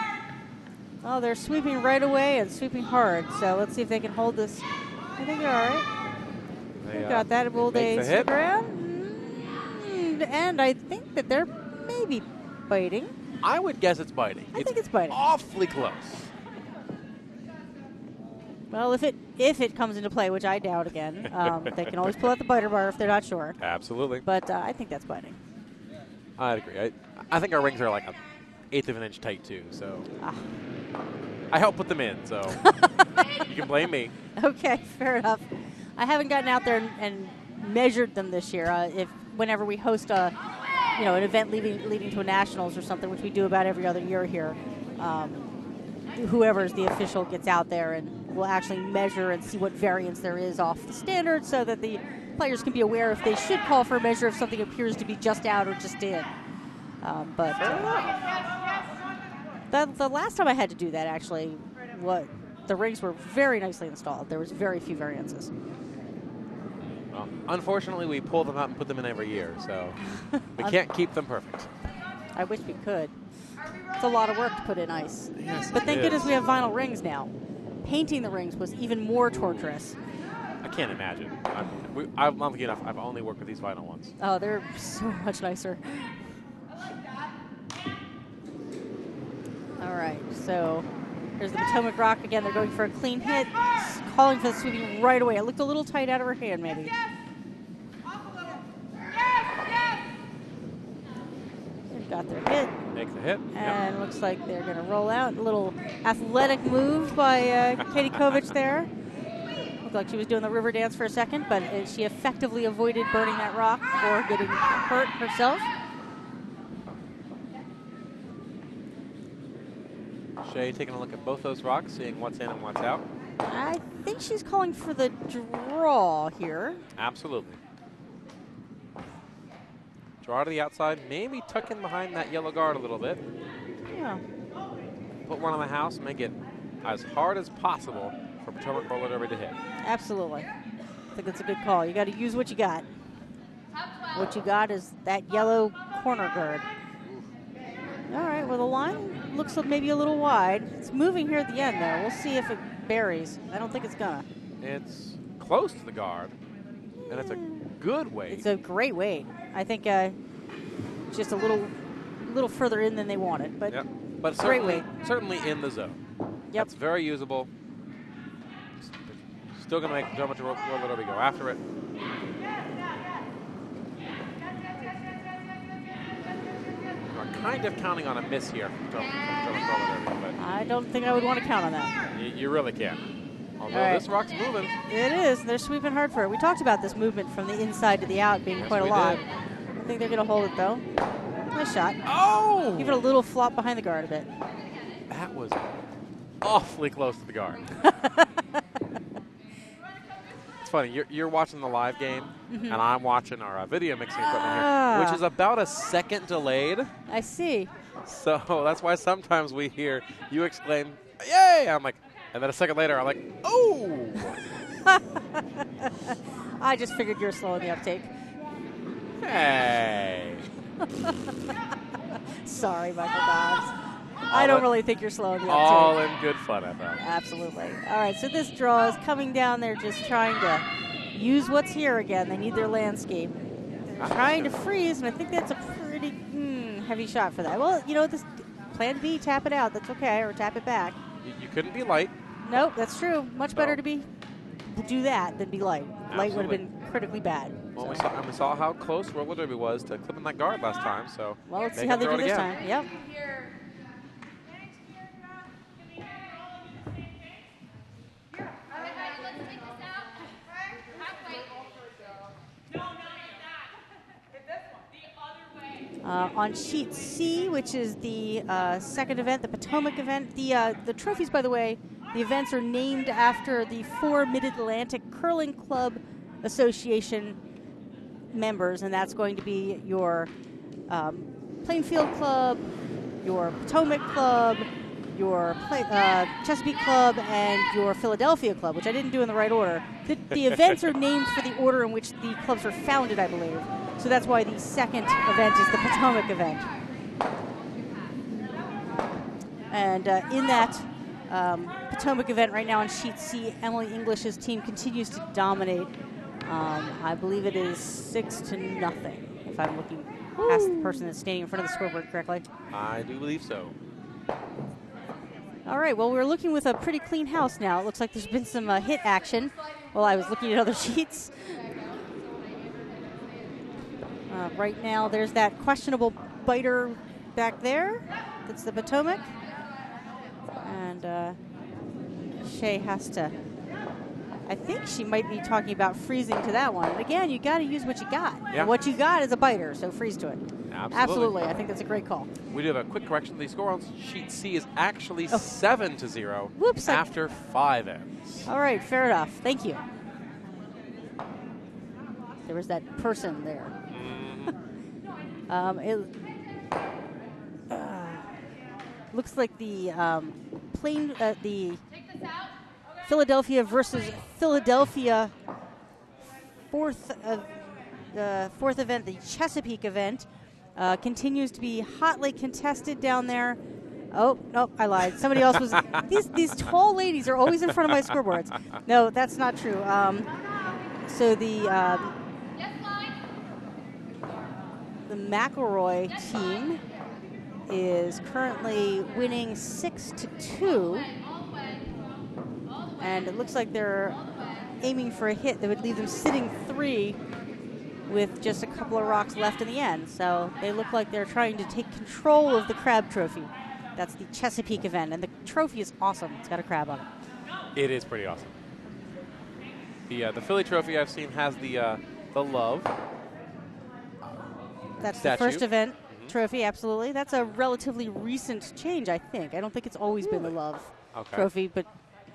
Oh, they're sweeping right away and sweeping hard. So let's see if they can hold this. I think they're all right. They Got that. Will they makes the hit. stick around? And I think that they're maybe biting. I would guess it's biting. I think it's biting. Awfully close. Well, if it comes into play, which I doubt again, they can always pull out the biter bar if they're not sure. Absolutely. But I think that's biting. I'd agree. I think our rings are like an eighth of an inch tight too. So Ah. I helped put them in. So you can blame me. Okay, fair enough. I haven't gotten out there and measured them this year. Whenever we host an event leading to a nationals or something, which we do about every other year here, whoever's the official gets out there and will actually measure and see what variance there is off the standard, so that the players can be aware if they should call for a measure if something appears to be just out or just in. But the last time I had to do that, actually, the rings were very nicely installed. There was very few variances. Well, unfortunately, we pull them out and put them in every year, so we can't keep them perfect. I wish we could. It's a lot of work to put in ice. Yes, But thank it goodness is. we have vinyl rings now. Painting the rings was even more torturous. I can't imagine. I'm lucky enough. I've only worked with these vinyl ones. Oh, they're so much nicer. All right, so here's the Potomac Rock again. They're going for a clean hit, calling for the sweeping right away. It looked a little tight out of her hand, maybe. They've got their hit. Makes a hit. And looks like they're going to roll out. A little athletic move by Katie Kovich there. Looked like she was doing the river dance for a second, but she effectively avoided burning that rock or getting hurt herself. Shay taking a look at both those rocks, seeing what's in and what's out. I think she's calling for the draw here. Absolutely. Draw to the outside, maybe tuck in behind that yellow guard a little bit. Yeah. Put one on the house, make it as hard as possible for Potomac roller derby to hit. Absolutely. I think that's a good call. You got to use what you got. What you got is that yellow corner guard. All right, well, the line looks maybe a little wide. It's moving here at the end, though. We'll see if it buries. I don't think it's gonna. It's close to the guard, and it's a good weight. It's a great weight. I think just a little further in than they wanted, but Yep. But great certainly, weight. certainly in the zone. Yep. That's very usable. Still going to make Potomac roller derby go after it. We're kind of counting on a miss here from Potomac roller derby, I don't think I would want to count on that. but you really can't. Although All right. this rock's moving. It is. They're sweeping hard for it. We talked about this movement from the inside to the out being Yes, quite a we lot. did. I think they're going to hold it, though. Nice shot. Oh! Give it a little flop behind the guard a bit. That was awfully close to the guard. It's funny, you're watching the live game, and I'm watching our video mixing equipment here, which is about a second delayed. I see. So that's why sometimes we hear you exclaim, "Yay!" I'm like, and then a second later, I'm like, "Oh!" I just figured you were slow in the uptake. Hey. Sorry, Michael Dobbs. I don't really think you're slow in the All uptake. in good fun, I thought. Absolutely. All right, so this draw is coming down. They're just trying to use what's here again. They need their landscape. They're trying to freeze, and I think that's a pretty heavy shot for that. Well, this plan B, tap it out. That's okay, or tap it back. You couldn't be light. Nope, that's true. Much better to do that than be light. Light would have Absolutely. been critically bad. Well, So. we saw how close roller derby was to clipping that guard last time. So Well, let's they see how can they throw do it this again. time. Yep. Let's take this out. Halfway. No, not like that. Hit this one. The other way. On sheet C, which is the second event, the Potomac event, the trophies, by the way, the events are named after the 4 Mid-Atlantic Curling Club Association members, and that's going to be your Plainfield Club, your Potomac Club, your Chesapeake Club, and your Philadelphia Club, which I didn't do in the right order. The events are named for the order in which the clubs were founded, I believe. So that's why the second event is the Potomac event. And in that Potomac event right now on sheet C, Emily English's team continues to dominate. I believe it is 6-0, if I'm looking past the person that's standing in front of the scoreboard correctly. I do believe so. All right, well, we're looking with a pretty clean house now. It looks like there's been some hit action while I was looking at other sheets. Right now, there's that questionable biter back there. That's the Potomac. And Shay has to, I think she might be talking about freezing to that one. And again, you got to use what you got. Yeah. And what you got is a biter, so freeze to it. Absolutely. I think that's a great call. We do have a quick correction. The score on sheet C is actually 7-0 Whoops, after 5 ends. All right, fair enough. Thank you. There was that person there. It looks like the the Philadelphia versus Philadelphia fourth event, the Chesapeake event, continues to be hotly contested down there. Oh, no, I lied. Somebody else was. These tall ladies are always in front of my scoreboards. No, that's not true. So the McElroy team is currently winning 6-2, and it looks like they're aiming for a hit that would leave them sitting 3 with just a couple of rocks left in the end. So they look like they're trying to take control of the crab trophy. That's the Chesapeake event, and the trophy is awesome. It's got a crab on it. It is pretty awesome. The Philly trophy I've seen has the love. That's statue. the first event trophy, absolutely. That's a relatively recent change, I think. I don't think it's always been the love trophy, but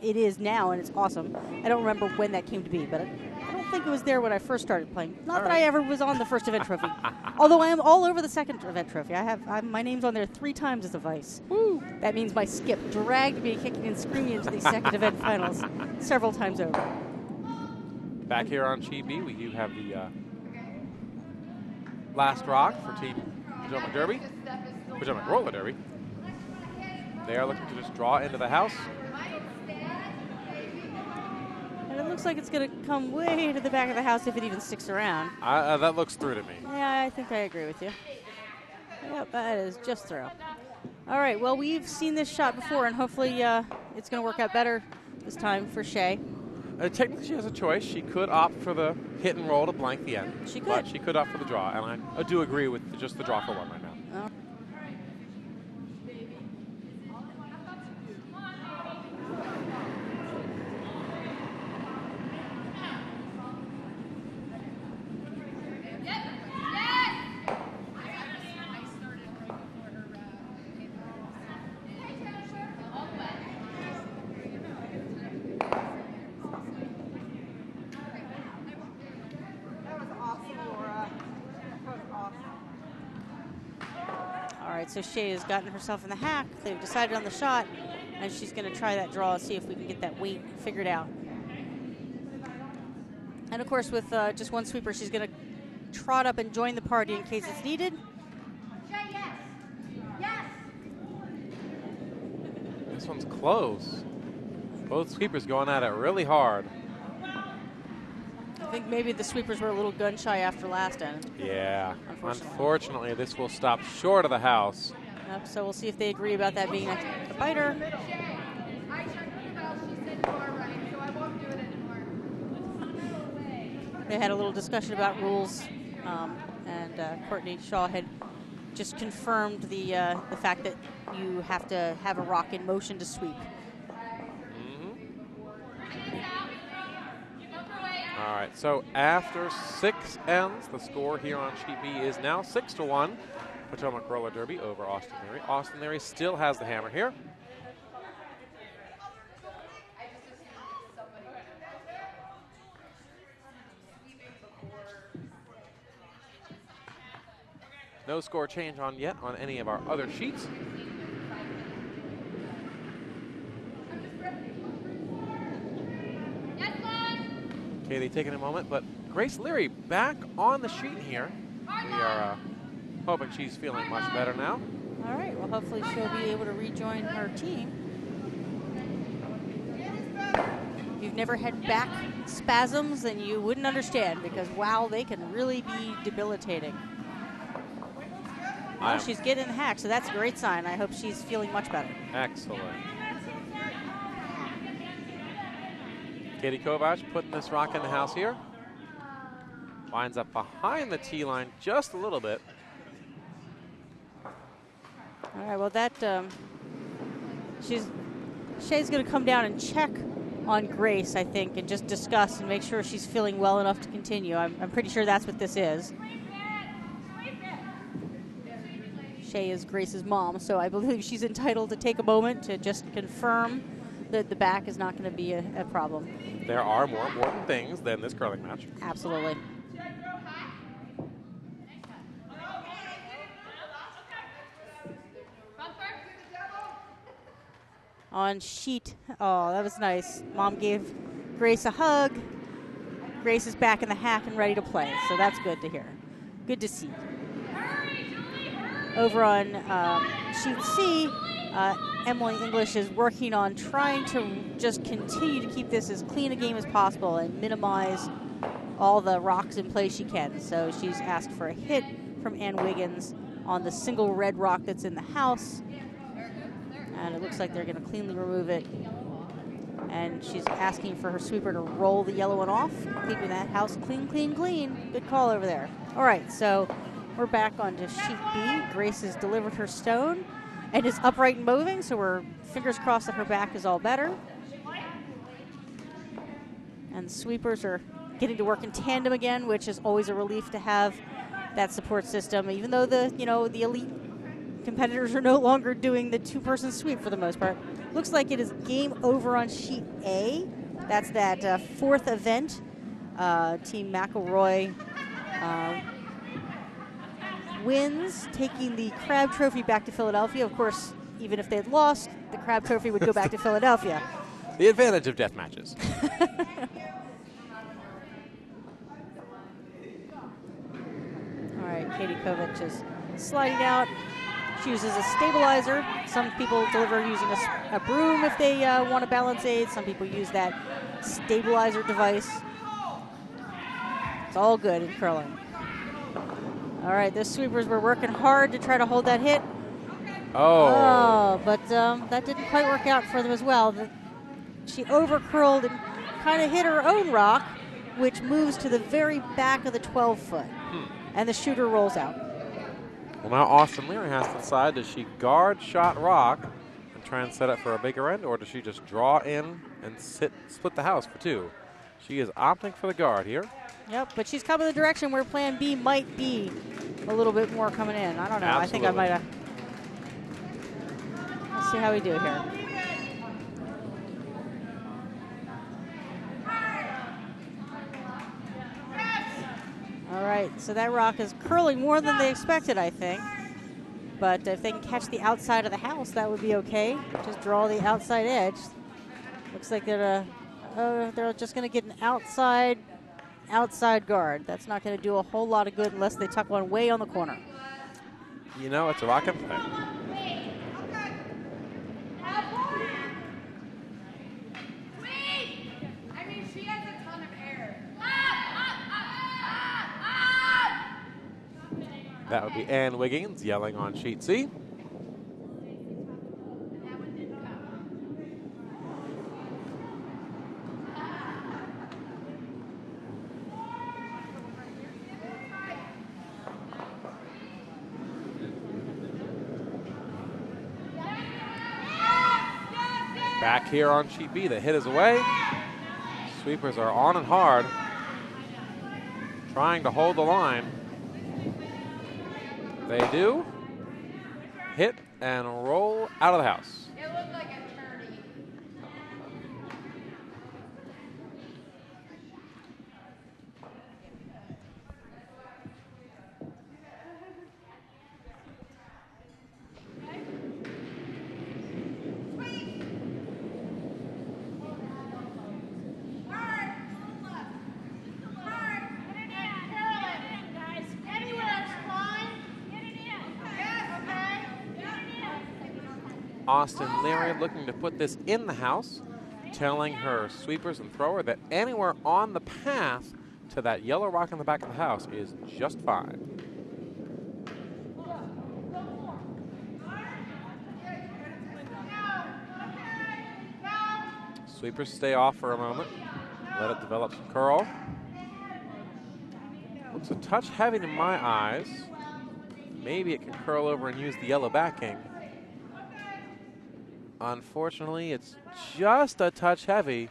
it is now, and it's awesome. I don't remember when that came to be, but I don't think it was there when I first started playing. Not that I ever was on the first event trophy, although I am all over the second event trophy. My name's on there 3 times as a vice. Woo. That means my skip dragged me kicking and screaming into the second event finals several times over. Back here on sheet B, we do have the last rock for Team Potomac Derby, Potomac Roller Derby. They are looking to just draw into the house. And it looks like it's going to come way to the back of the house if it even sticks around. That looks through to me. Yeah, I think I agree with you. Yep, that is just through. All right, well, we've seen this shot before, and hopefully it's going to work out better this time for Shay. Technically, she has a choice. She could opt for the hit and roll to blank the end. She could. But she could opt for the draw, and I do agree with just the draw for 1 right now. Oh. So Shay has gotten herself in the hack. They've decided on the shot, and she's going to try that draw and see if we can get that weight figured out. And of course, with just one sweeper, she's going to trot up and join the party in case it's needed. Shay, yes. Yes. This one's close. Both sweepers going at it really hard. I think maybe the sweepers were a little gun shy after last end. Yeah. Unfortunately, this will stop short of the house. Yep, so we'll see if they agree about that being a biter. I checked with Val. She said you are right, so I won't do it anymore. They had a little discussion about rules, and Courtney Shaw had just confirmed the fact that you have to have a rock in motion to sweep. All right, so after 6 ends, the score here on sheet B is now 6-1. Potomac Roller Derby over Austin Leary. Austin Leary still has the hammer here. No score change on yet on any of our other sheets. Katie taking a moment, but Grace Leary back on the sheet here. We are hoping she's feeling much better now. All right, well, hopefully she'll be able to rejoin her team. If you've never had back spasms, then you wouldn't understand, because, wow, they can really be debilitating. Well, she's getting the hack, so that's a great sign. I hope she's feeling much better. Excellent. Katie Kovac putting this rock in the house here. Winds up behind the tee line just a little bit. All right, well, that Shay's going to come down and check on Grace, I think, and just discuss and make sure she's feeling well enough to continue. I'm pretty sure that's what this is. Shay is Grace's mom, so I believe she's entitled to take a moment to just confirm that the back is not going to be a problem. There are more important things than this curling match. Absolutely. On sheet, oh, that was nice. Mom gave Grace a hug. Grace is back in the hack and ready to play, so that's good to hear. Good to see. Over on sheet C, Emily English is working on trying to just continue to keep this as clean a game as possible and minimize all the rocks in play she can. So she's asked for a hit from Ann Wiggins on the single red rock that's in the house. And it looks like they're going to cleanly remove it. And she's asking for her sweeper to roll the yellow one off, keeping that house clean, clean, clean. Good call over there. All right, so we're back onto sheet B. Grace has delivered her stone and is upright and moving, so we're fingers crossed that her back is all better. And the sweepers are getting to work in tandem again, which is always a relief to have that support system, even though the elite competitors are no longer doing the two-person sweep for the most part. Looks like it is game over on sheet A. That's that fourth event. Team McElroy wins, taking the Crab Trophy back to Philadelphia. Of course, even if they had lost, the Crab Trophy would go back to Philadelphia. The advantage of death matches. All right, Katie Kovac is sliding out. She uses a stabilizer. Some people deliver using a broom if they want a balance aid. Some people use that stabilizer device. It's all good in curling. All right, the sweepers were working hard to try to hold that hit. But that didn't quite work out for them as well. She over-curled and kind of hit her own rock, which moves to the very back of the 12-foot. And the shooter rolls out. Well, now Austin Leary has to decide, does she guard shot rock and try and set up for a bigger end, or does she just draw in and split the house for two? She is opting for the guard here. Yep, but she's coming the direction where plan B might be a little bit more coming in. I don't know. Absolutely. I think I might have. Let's see how we do here. All right, so that rock is curling more than they expected, I think. But if they can catch the outside of the house, that would be okay. Just draw the outside edge. Looks like they're just going to get an outside guard. That's not going to do a whole lot of good unless they tuck one way on the corner. You know, it's a rock and play. She has a ton of air. That would be Ann Wiggins yelling on sheet C. Back here on sheet B, the hit is away. Sweepers are on and hard, trying to hold the line. They do. hit and roll out of the house. It looked like a turkey. Austin Leary looking to put this in the house, telling her sweepers and thrower that anywhere on the path to that yellow rock in the back of the house is just fine. Sweepers stay off for a moment. Let it develop some curl. Looks a touch heavy in my eyes. Maybe it can curl over and use the yellow backing. Unfortunately, it's just a touch heavy.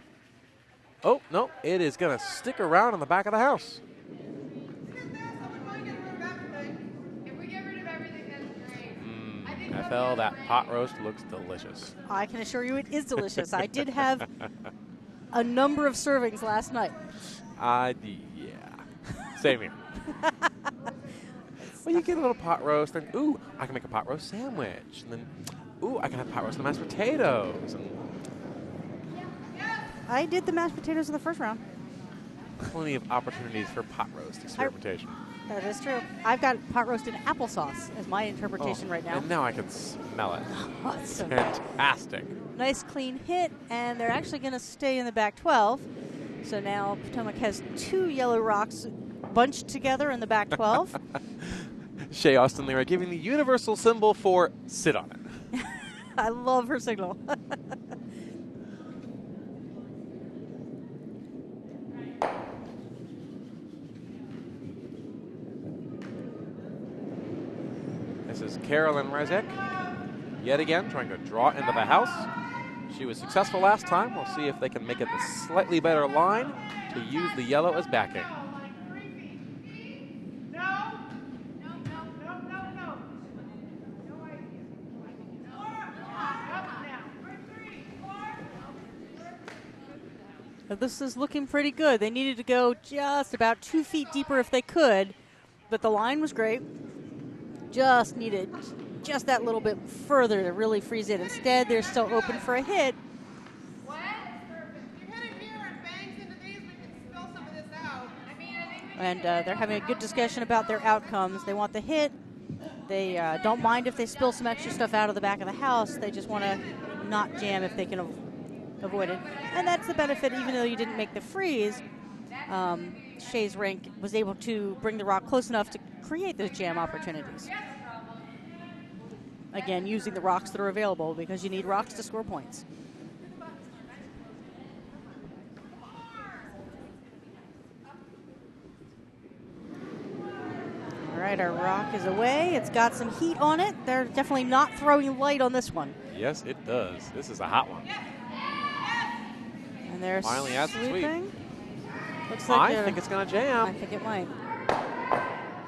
Oh, no, it is going to stick around in the back of the house. If we get rid of everything, that's great. FL, that pot roast looks delicious. I can assure you it is delicious. I did have a number of servings last night. Yeah. Same here. Well, you get a little pot roast, and ooh, I can make a pot roast sandwich. And then, ooh, I can have pot roast and mashed potatoes. And I did the mashed potatoes in the first round. plenty of opportunities for pot roast experimentation. That is true. I've got pot roasted applesauce as my interpretation right now. And now I can smell it. Awesome. Fantastic. Nice clean hit, and they're actually going to stay in the back 12. So now Potomac has 2 yellow rocks bunched together in the back 12. Shea Austin Leary giving the universal symbol for sit on it. I love her signal. This is Carolyn Rezek, yet again trying to draw into the house. She was successful last time. We'll see if they can make it a slightly better line to use the yellow as backing. This is looking pretty good. They needed to go just about 2 feet deeper if they could, but the line was great. Just needed just that little bit further to really freeze it. Instead, they're still open for a hit. What? If you hit it here and bangs into these, we can spill some of this out. I think we And they're having a good discussion about their outcomes. They want the hit. They don't mind if they spill some extra stuff out of the back of the house. They just want to not jam if they can avoid it. And that's the benefit, even though you didn't make the freeze. Shea's rank was able to bring the rock close enough to create those jam opportunities. Again, using the rocks that are available because you need rocks to score points. All right, our rock is away. It's got some heat on it. They're definitely not throwing light on this one. Yes, it does. This is a hot one. And they're Finally adds the sweep. sweeping. Looks like I think it's going to jam. I think it might.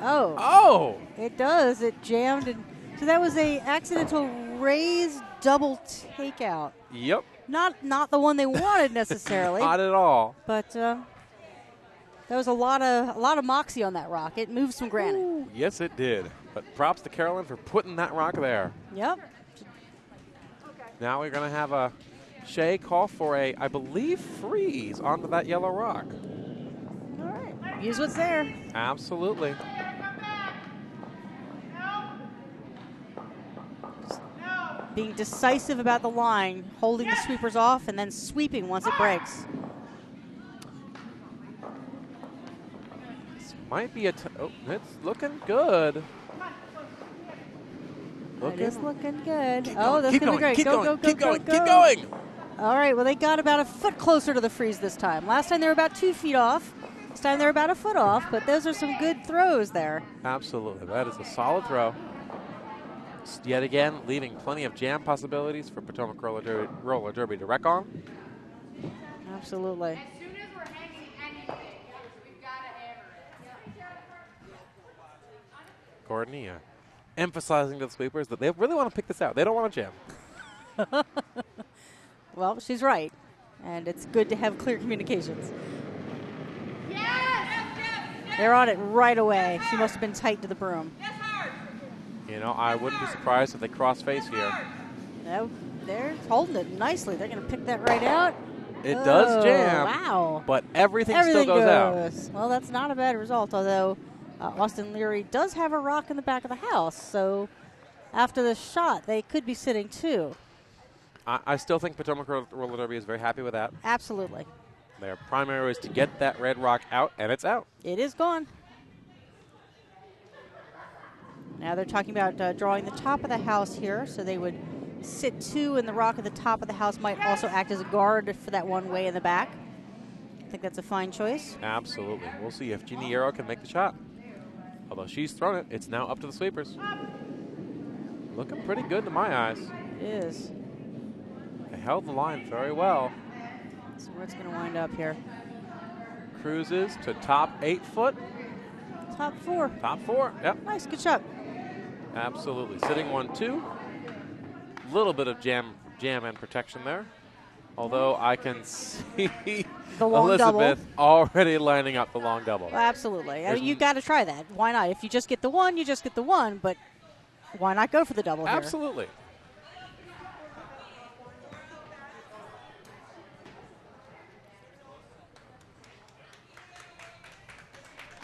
Oh. Oh! It does. It jammed. And so that was a accidental raised double takeout. Yep. Not the one they wanted necessarily. Not at all. But there was a lot of moxie on that rock. It moved some granite. Ooh, yes, it did. But props to Carolyn for putting that rock there. Yep. Now we're going to have a Shea call for a, I believe, freeze onto that yellow rock. All right. Use what's there. Absolutely. Being decisive about the line, holding the sweepers off, and then sweeping once it breaks. This might be oh, it's looking good. It is looking good. Keep Oh, going, that's keep going to be going, great. keep Go, going, go, go, keep go, going, go. keep going. All right, well, they got about a foot closer to the freeze this time. Last time they were about 2 feet off. This time they're about a foot off, but those are some good throws there. Absolutely. That is a solid throw. Yet again, leaving plenty of jam possibilities for Potomac Roller Derby to wreck on. Absolutely. As soon as we're hanging anything, we've got to hammer it. Gordon, emphasizing to the sweepers that they really want to pick this out. They don't want to jam. Well, she's right. And it's good to have clear communications. They're on it right away. She must have been tight to the broom. You know, I wouldn't be surprised if they cross face here. No, they're holding it nicely. They're going to pick that right out. It does jam. Wow. But everything still goes out. Well, that's not a bad result, although Austin Leary does have a rock in the back of the house. So after the shot, they could be sitting too. I still think Potomac Roller Derby is very happy with that. Absolutely. Their primary was to get that red rock out, and it's out. It is gone. Now they're talking about drawing the top of the house here, so they would sit two, and the rock at the top of the house might also act as a guard for that one way in the back. I think that's a fine choice. Absolutely. We'll see if Jeannie Yarrow can make the shot. Although she's thrown it, it's now up to the sweepers. Looking pretty good to my eyes. It is. They held the line very well. So where it's going to wind up here. Cruises to top 8 foot. Top 4. Top 4, yep. Nice, good shot. Absolutely. Sitting 1-2. Little bit of jam and protection there. Although I can see The long Elizabeth double. already lining up the long double. Well, absolutely. I mean, you got to try that. Why not? If you just get the one, you just get the one. But why not go for the double here? Absolutely.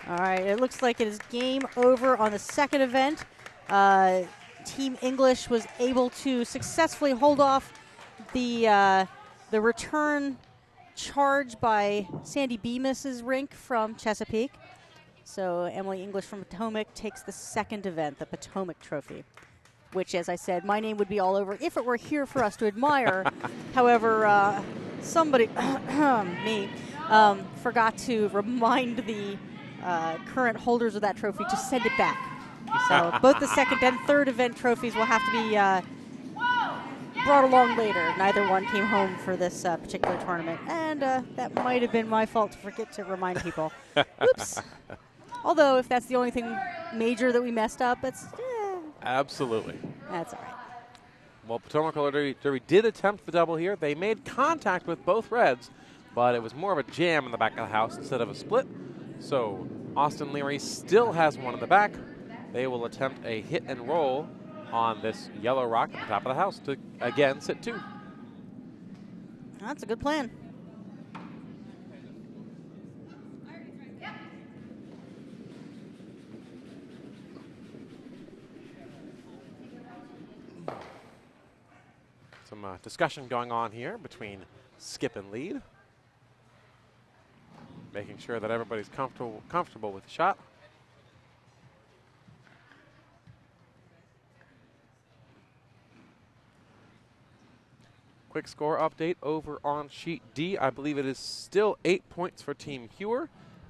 All right, it looks like it is game over on the second event. Team English was able to successfully hold off the return charge by Sandy Bemis's rink from Chesapeake. So Emily English from Potomac takes the second event, the Potomac Trophy, which, as I said, my name would be all over if it were here for us to admire. However, somebody, me, forgot to remind the current holders of that trophy to send it back. So both the second and third event trophies will have to be brought along later. Neither one came home for this particular tournament, and that might have been my fault to forget to remind people. Oops. Although if that's the only thing major that we messed up, it's Absolutely. that's all right. Well, Potomac Roller Derby did attempt the double here. They made contact with both reds, but it was more of a jam in the back of the house instead of a split. So Austin Leary still has one in the back. They will attempt a hit and roll on this yellow rock at the top of the house to, again, sit two. That's a good plan. Some discussion going on here between Skip and Lead. Making sure that everybody's comfortable with the shot. Quick score update over on sheet D. I believe it is still 8 points for Team Hewer.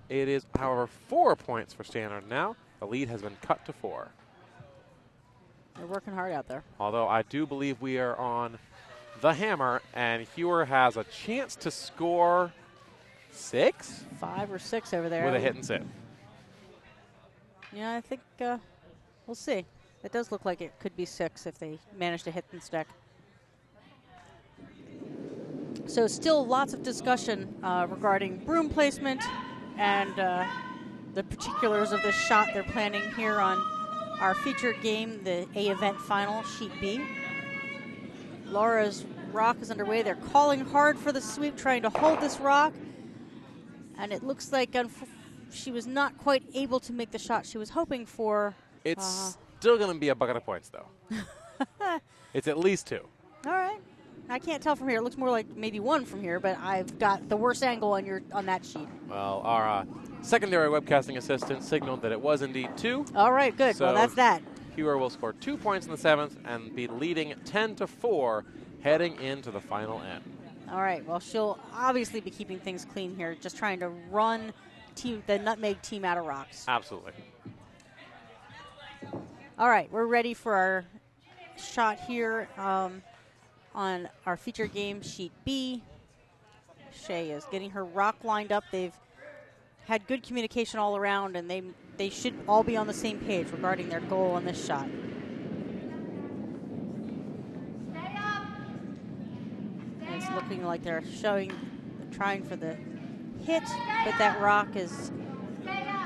It is, however, 4 points for Standard now. The lead has been cut to 4. They're working hard out there. Although I do believe we are on the hammer, and Hewer has a chance to score 6? 5 or 6 over there. With a hit and sit. Yeah, I think we'll see. It does look like it could be 6 if they manage to hit and stick. So still lots of discussion regarding broom placement and the particulars of this shot they're planning here on our featured game, the A event final, sheet B. Laura's rock is underway. They're calling hard for the sweep, trying to hold this rock. And it looks like she was not quite able to make the shot she was hoping for. It's still going to be a bucket of points, though. It's at least 2. All right. I can't tell from here. It looks more like maybe 1 from here, but I've got the worst angle on that sheet. Well, our secondary webcasting assistant signaled that it was indeed 2. All right, good. So well, that's that. Hewer will score 2 points in the 7th and be leading 10-4 heading into the final end. All right. Well, she'll obviously be keeping things clean here, just trying to run the Nutmeg team out of rocks. Absolutely. All right. We're ready for our shot here on our featured game, sheet B. Shea is getting her rock lined up. They've had good communication all around, and they should all be on the same page regarding their goal on this shot. looking like they're trying for the hit, but that rock is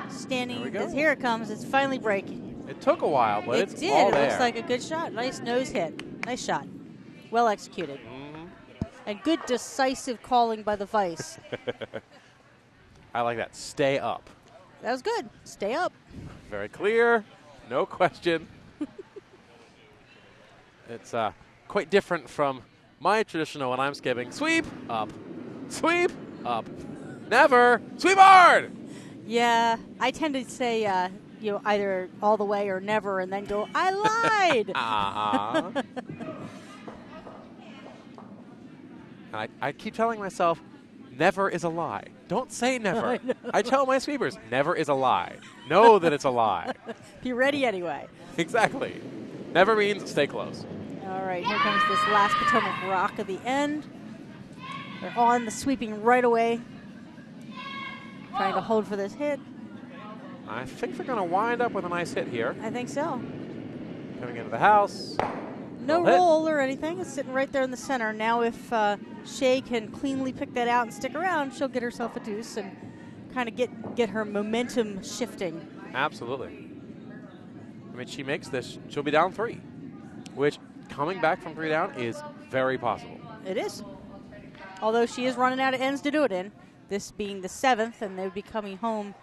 standing. There we go. Here it comes. It's finally breaking. It took a while, but It it's did. all It there. looks like a good shot. Nice nose hit. Nice shot. Well executed. And good decisive calling by the Vice. I like that. Stay up. That was good. Stay up. Very clear. No question. It's quite different from my traditional when I'm skipping. Sweep, up. Sweep, up. Never. Sweep hard! Yeah, I tend to say, either all the way or never, and then go, I lied. I keep telling myself, never is a lie. Don't say never. I tell my sweepers, never is a lie. Know that it's a lie. Be ready anyway. Exactly. Never means stay close. All right, here comes this last Potomac rock of the end. They're on the sweeping right away. Trying to hold for this hit. I think they're going to wind up with a nice hit here. I think so. Coming into the house. No Hit. roll or anything. It's sitting right there in the center. Now if Shay can cleanly pick that out and stick around, she'll get herself a deuce and kind of get her momentum shifting. Absolutely. I mean, she makes this, she'll be down 3, which coming back from 3 down is very possible. It is. Although she is running out of ends to do it in, this being the 7th, and they would be coming home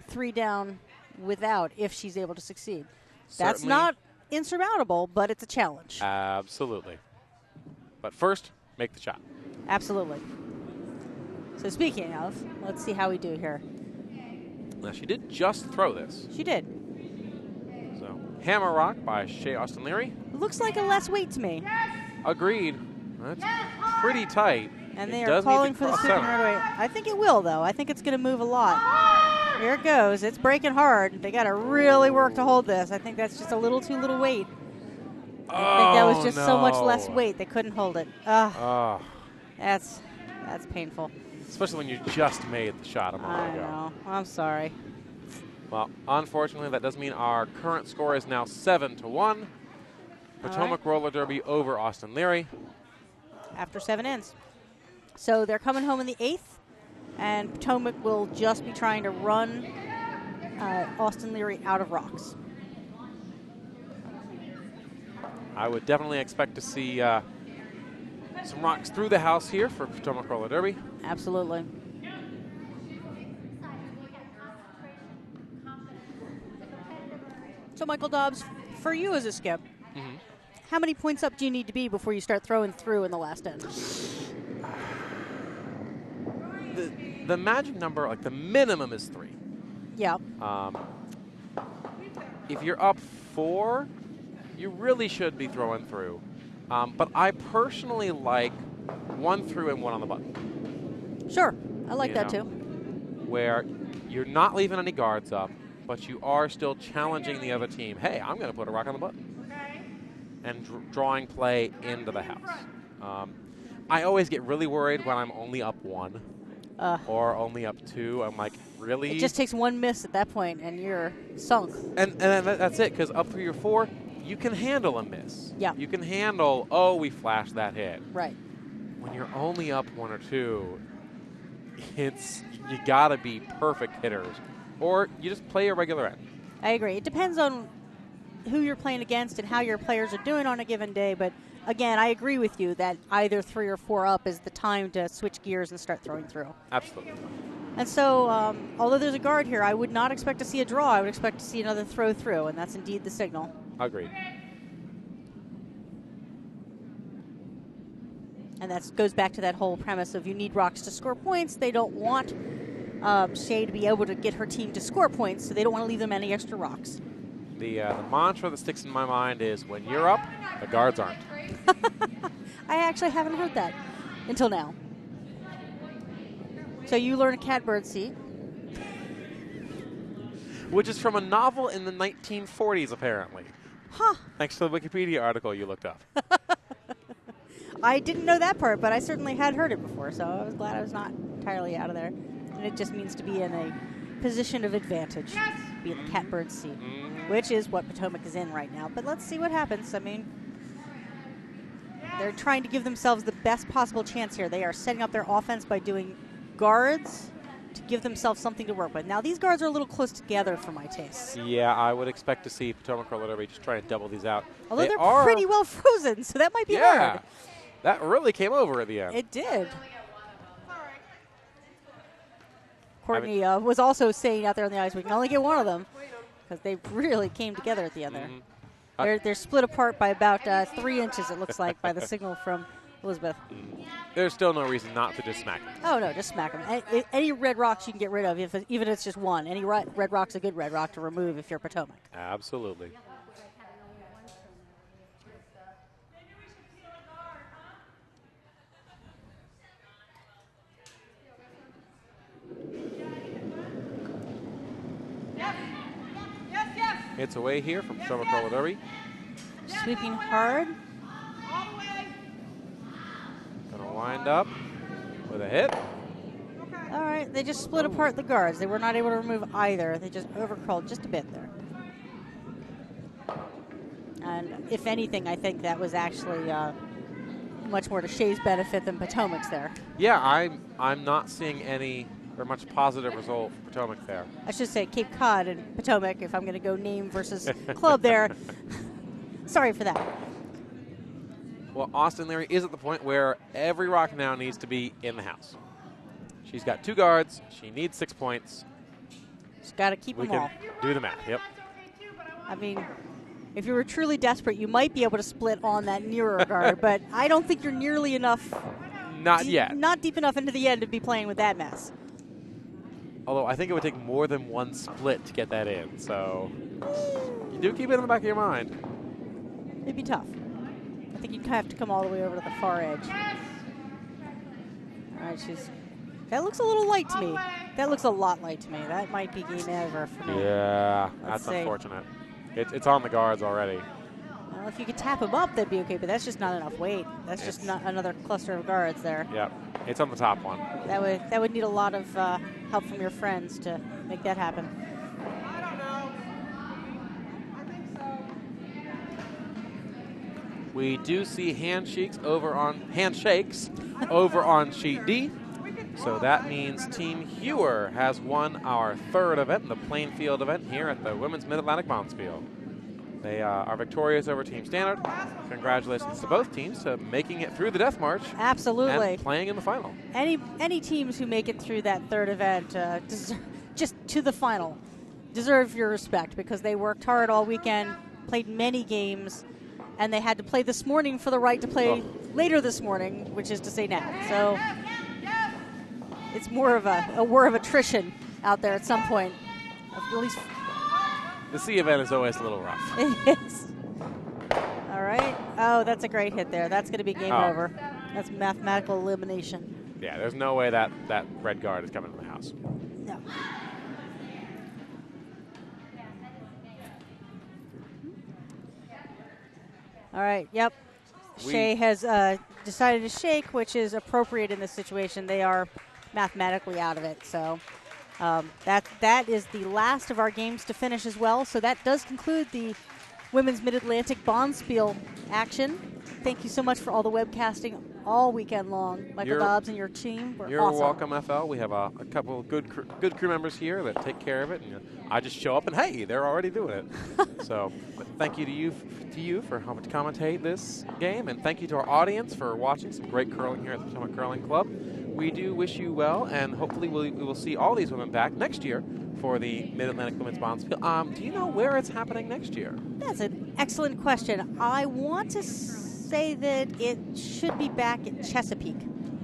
3 down without if she's able to succeed. That's Certainly. not insurmountable, but it's a challenge. Absolutely. But first, make the shot. Absolutely. So speaking of, let's see how we do here. Now, she did just throw this. She did. So, hammer rock by Shea Austin Leary. Looks like a less weight to me. Agreed. That's pretty tight. And It they does are need calling to for the cross sweeping center. right away. I think it will, though. I think it's going to move a lot. Here it goes. It's breaking hard. They got to really work to hold this. I think that's just a little too little weight. I think that was just so much less weight. They couldn't hold it. That's painful. Especially when you just made the shot a I moment ago. know. I'm sorry. Well, unfortunately, that does mean our current score is now 7-1. Potomac Roller Derby over Austin Leary. After 7 ends. So they're coming home in the 8th, and Potomac will just be trying to run Austin Leary out of rocks. I would definitely expect to see some rocks through the house here for Potomac Roller Derby. Absolutely. So, Michael Dobbs, for you as a skip, how many points up do you need to be before you start throwing through in the last end? The magic number, like the minimum, is 3. Yeah. If you're up 4, you really should be throwing through. But I personally like 1 through and 1 on the button. Sure. I like that too. Where you're not leaving any guards up, but you are still challenging the other team. Hey, I'm going to put a rock on the button. And drawing play into the house. I always get really worried when I'm only up 1 or only up 2. I'm like, really? It just takes 1 miss at that point, and you're sunk. And that's it, because up 3 or 4, you can handle a miss. Yeah. You can handle, oh, we flashed that hit. Right. When you're only up 1 or 2, you got to be perfect hitters, or you just play a regular end. I agree. It depends on who you're playing against and how your players are doing on a given day. But, again, I agree with you that either 3 or 4 up is the time to switch gears and start throwing through. Absolutely. And so, although there's a guard here, I would not expect to see a draw. I would expect to see another throw through, and that's indeed the signal. Agreed. And that goes back to that whole premise of you need rocks to score points. They don't want Shay to be able to get her team to score points, so they don't want to leave them any extra rocks. The mantra that sticks in my mind is when you're up, the guards aren't. I actually haven't heard that until now. So you learn a catbird seat. Which is from a novel in the 1940s, apparently. Huh. Thanks to the Wikipedia article you looked up. I didn't know that part, but I certainly had heard it before, so I was glad I was not entirely out of there. And it just means to be in a position of advantage, be in the catbird seat, which is what Potomac is in right now. But let's see what happens. I mean, They're trying to give themselves the best possible chance here. They are setting up their offense by doing guards to give themselves something to work with. Now, these guards are a little close together for my taste. Yeah, I would expect to see Potomac or Leary just try and double these out. Although they're pretty well frozen, so that might be hard. That really came over at the end. It did. Courtney was also saying out there on the ice, we can only get one of them, because they really came together at the end there. They're split apart by about 3 inches, it looks like, by the signal from Elizabeth. There's still no reason not to just smack them. Oh, no, just smack them. Any red rocks you can get rid of, even if it's just one. Any red rock's a good red rock to remove if you're Potomac. Absolutely. It's away here from Potomac or Leary. Sweeping hard. Gonna wind up with a hit. All right, they just split apart the guards. They were not able to remove either. They just overcrawled just a bit there. And if anything, I think that was actually much more to Shea's benefit than Potomac's there. Yeah, I'm not seeing any or much positive result for Potomac there. I should say Cape Cod and Potomac, if I'm going to go name versus club there. Sorry for that. Well, Austin Leary is at the point where every rock now needs to be in the house. She's got 2 guards. She needs 6 points. She's got to keep them all. We can do the math, yep. I mean, if you were truly desperate, you might be able to split on that nearer guard, but I don't think you're nearly enough. Not yet. Not deep enough into the end to be playing with that mess. Although I think it would take more than one split to get that in, so you do keep it in the back of your mind. It'd be tough. I think you'd have to come all the way over to the far edge. All right, that looks a little light to me. That looks a lot light to me. That might be game over for me. Yeah, that's unfortunate. It's on the guards already. Well, if you could tap him up, that'd be okay, but that's just not enough weight. That's just not another cluster of guards there. Yep, it's on the top one. That would need a lot of help from your friends to make that happen. I don't know. I think so. We do see handshakes over on sheet D. So that means Team Hewer has won our 3rd event, the Plainfield event here at the Women's Mid-Atlantic Bonspiel. They are victorious over Team Standard. Congratulations to both teams to making it through the Death March. Absolutely. And playing in the final. Any teams who make it through that 3rd event, just to the final, deserve your respect because they worked hard all weekend, played many games, and they had to play this morning for the right to play later this morning, which is to say now. So it's more of a war of attrition out there at some point. At least the C event is always a little rough. It is. All right. Oh, that's a great hit there. That's going to be game over. That's mathematical elimination. Yeah, there's no way that red guard is coming to the house. No. All right. Yep. Shea has decided to shake, which is appropriate in this situation. They are mathematically out of it. So that is the last of our games to finish as well. So that does conclude the Women's Mid-Atlantic Bonspiel action. Thank you so much for all the webcasting all weekend long. Michael Dobbs and your team were You're awesome. welcome, FL. We have a couple of good crew members here that take care of it. And I just show up and, hey, they're already doing it. So but thank you to you for helping to commentate this game. And thank you to our audience for watching some great curling here at the Potomac Curling Club. We do wish you well, and hopefully we will see all these women back next year for the Mid-Atlantic Women's Bonspiel. Do you know where it's happening next year? That's an excellent question. I want to say that it should be back at Chesapeake.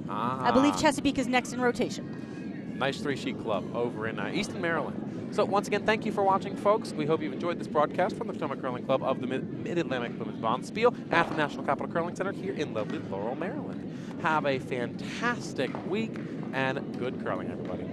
I believe Chesapeake is next in rotation. Nice 3-sheet club over in Easton, Maryland. So once again, thank you for watching, folks. We hope you've enjoyed this broadcast from the Potomac Curling Club of the Mid-Atlantic Women's Bonspiel at the National Capital Curling Center here in lovely Laurel, Maryland. Have a fantastic week and good curling, everybody.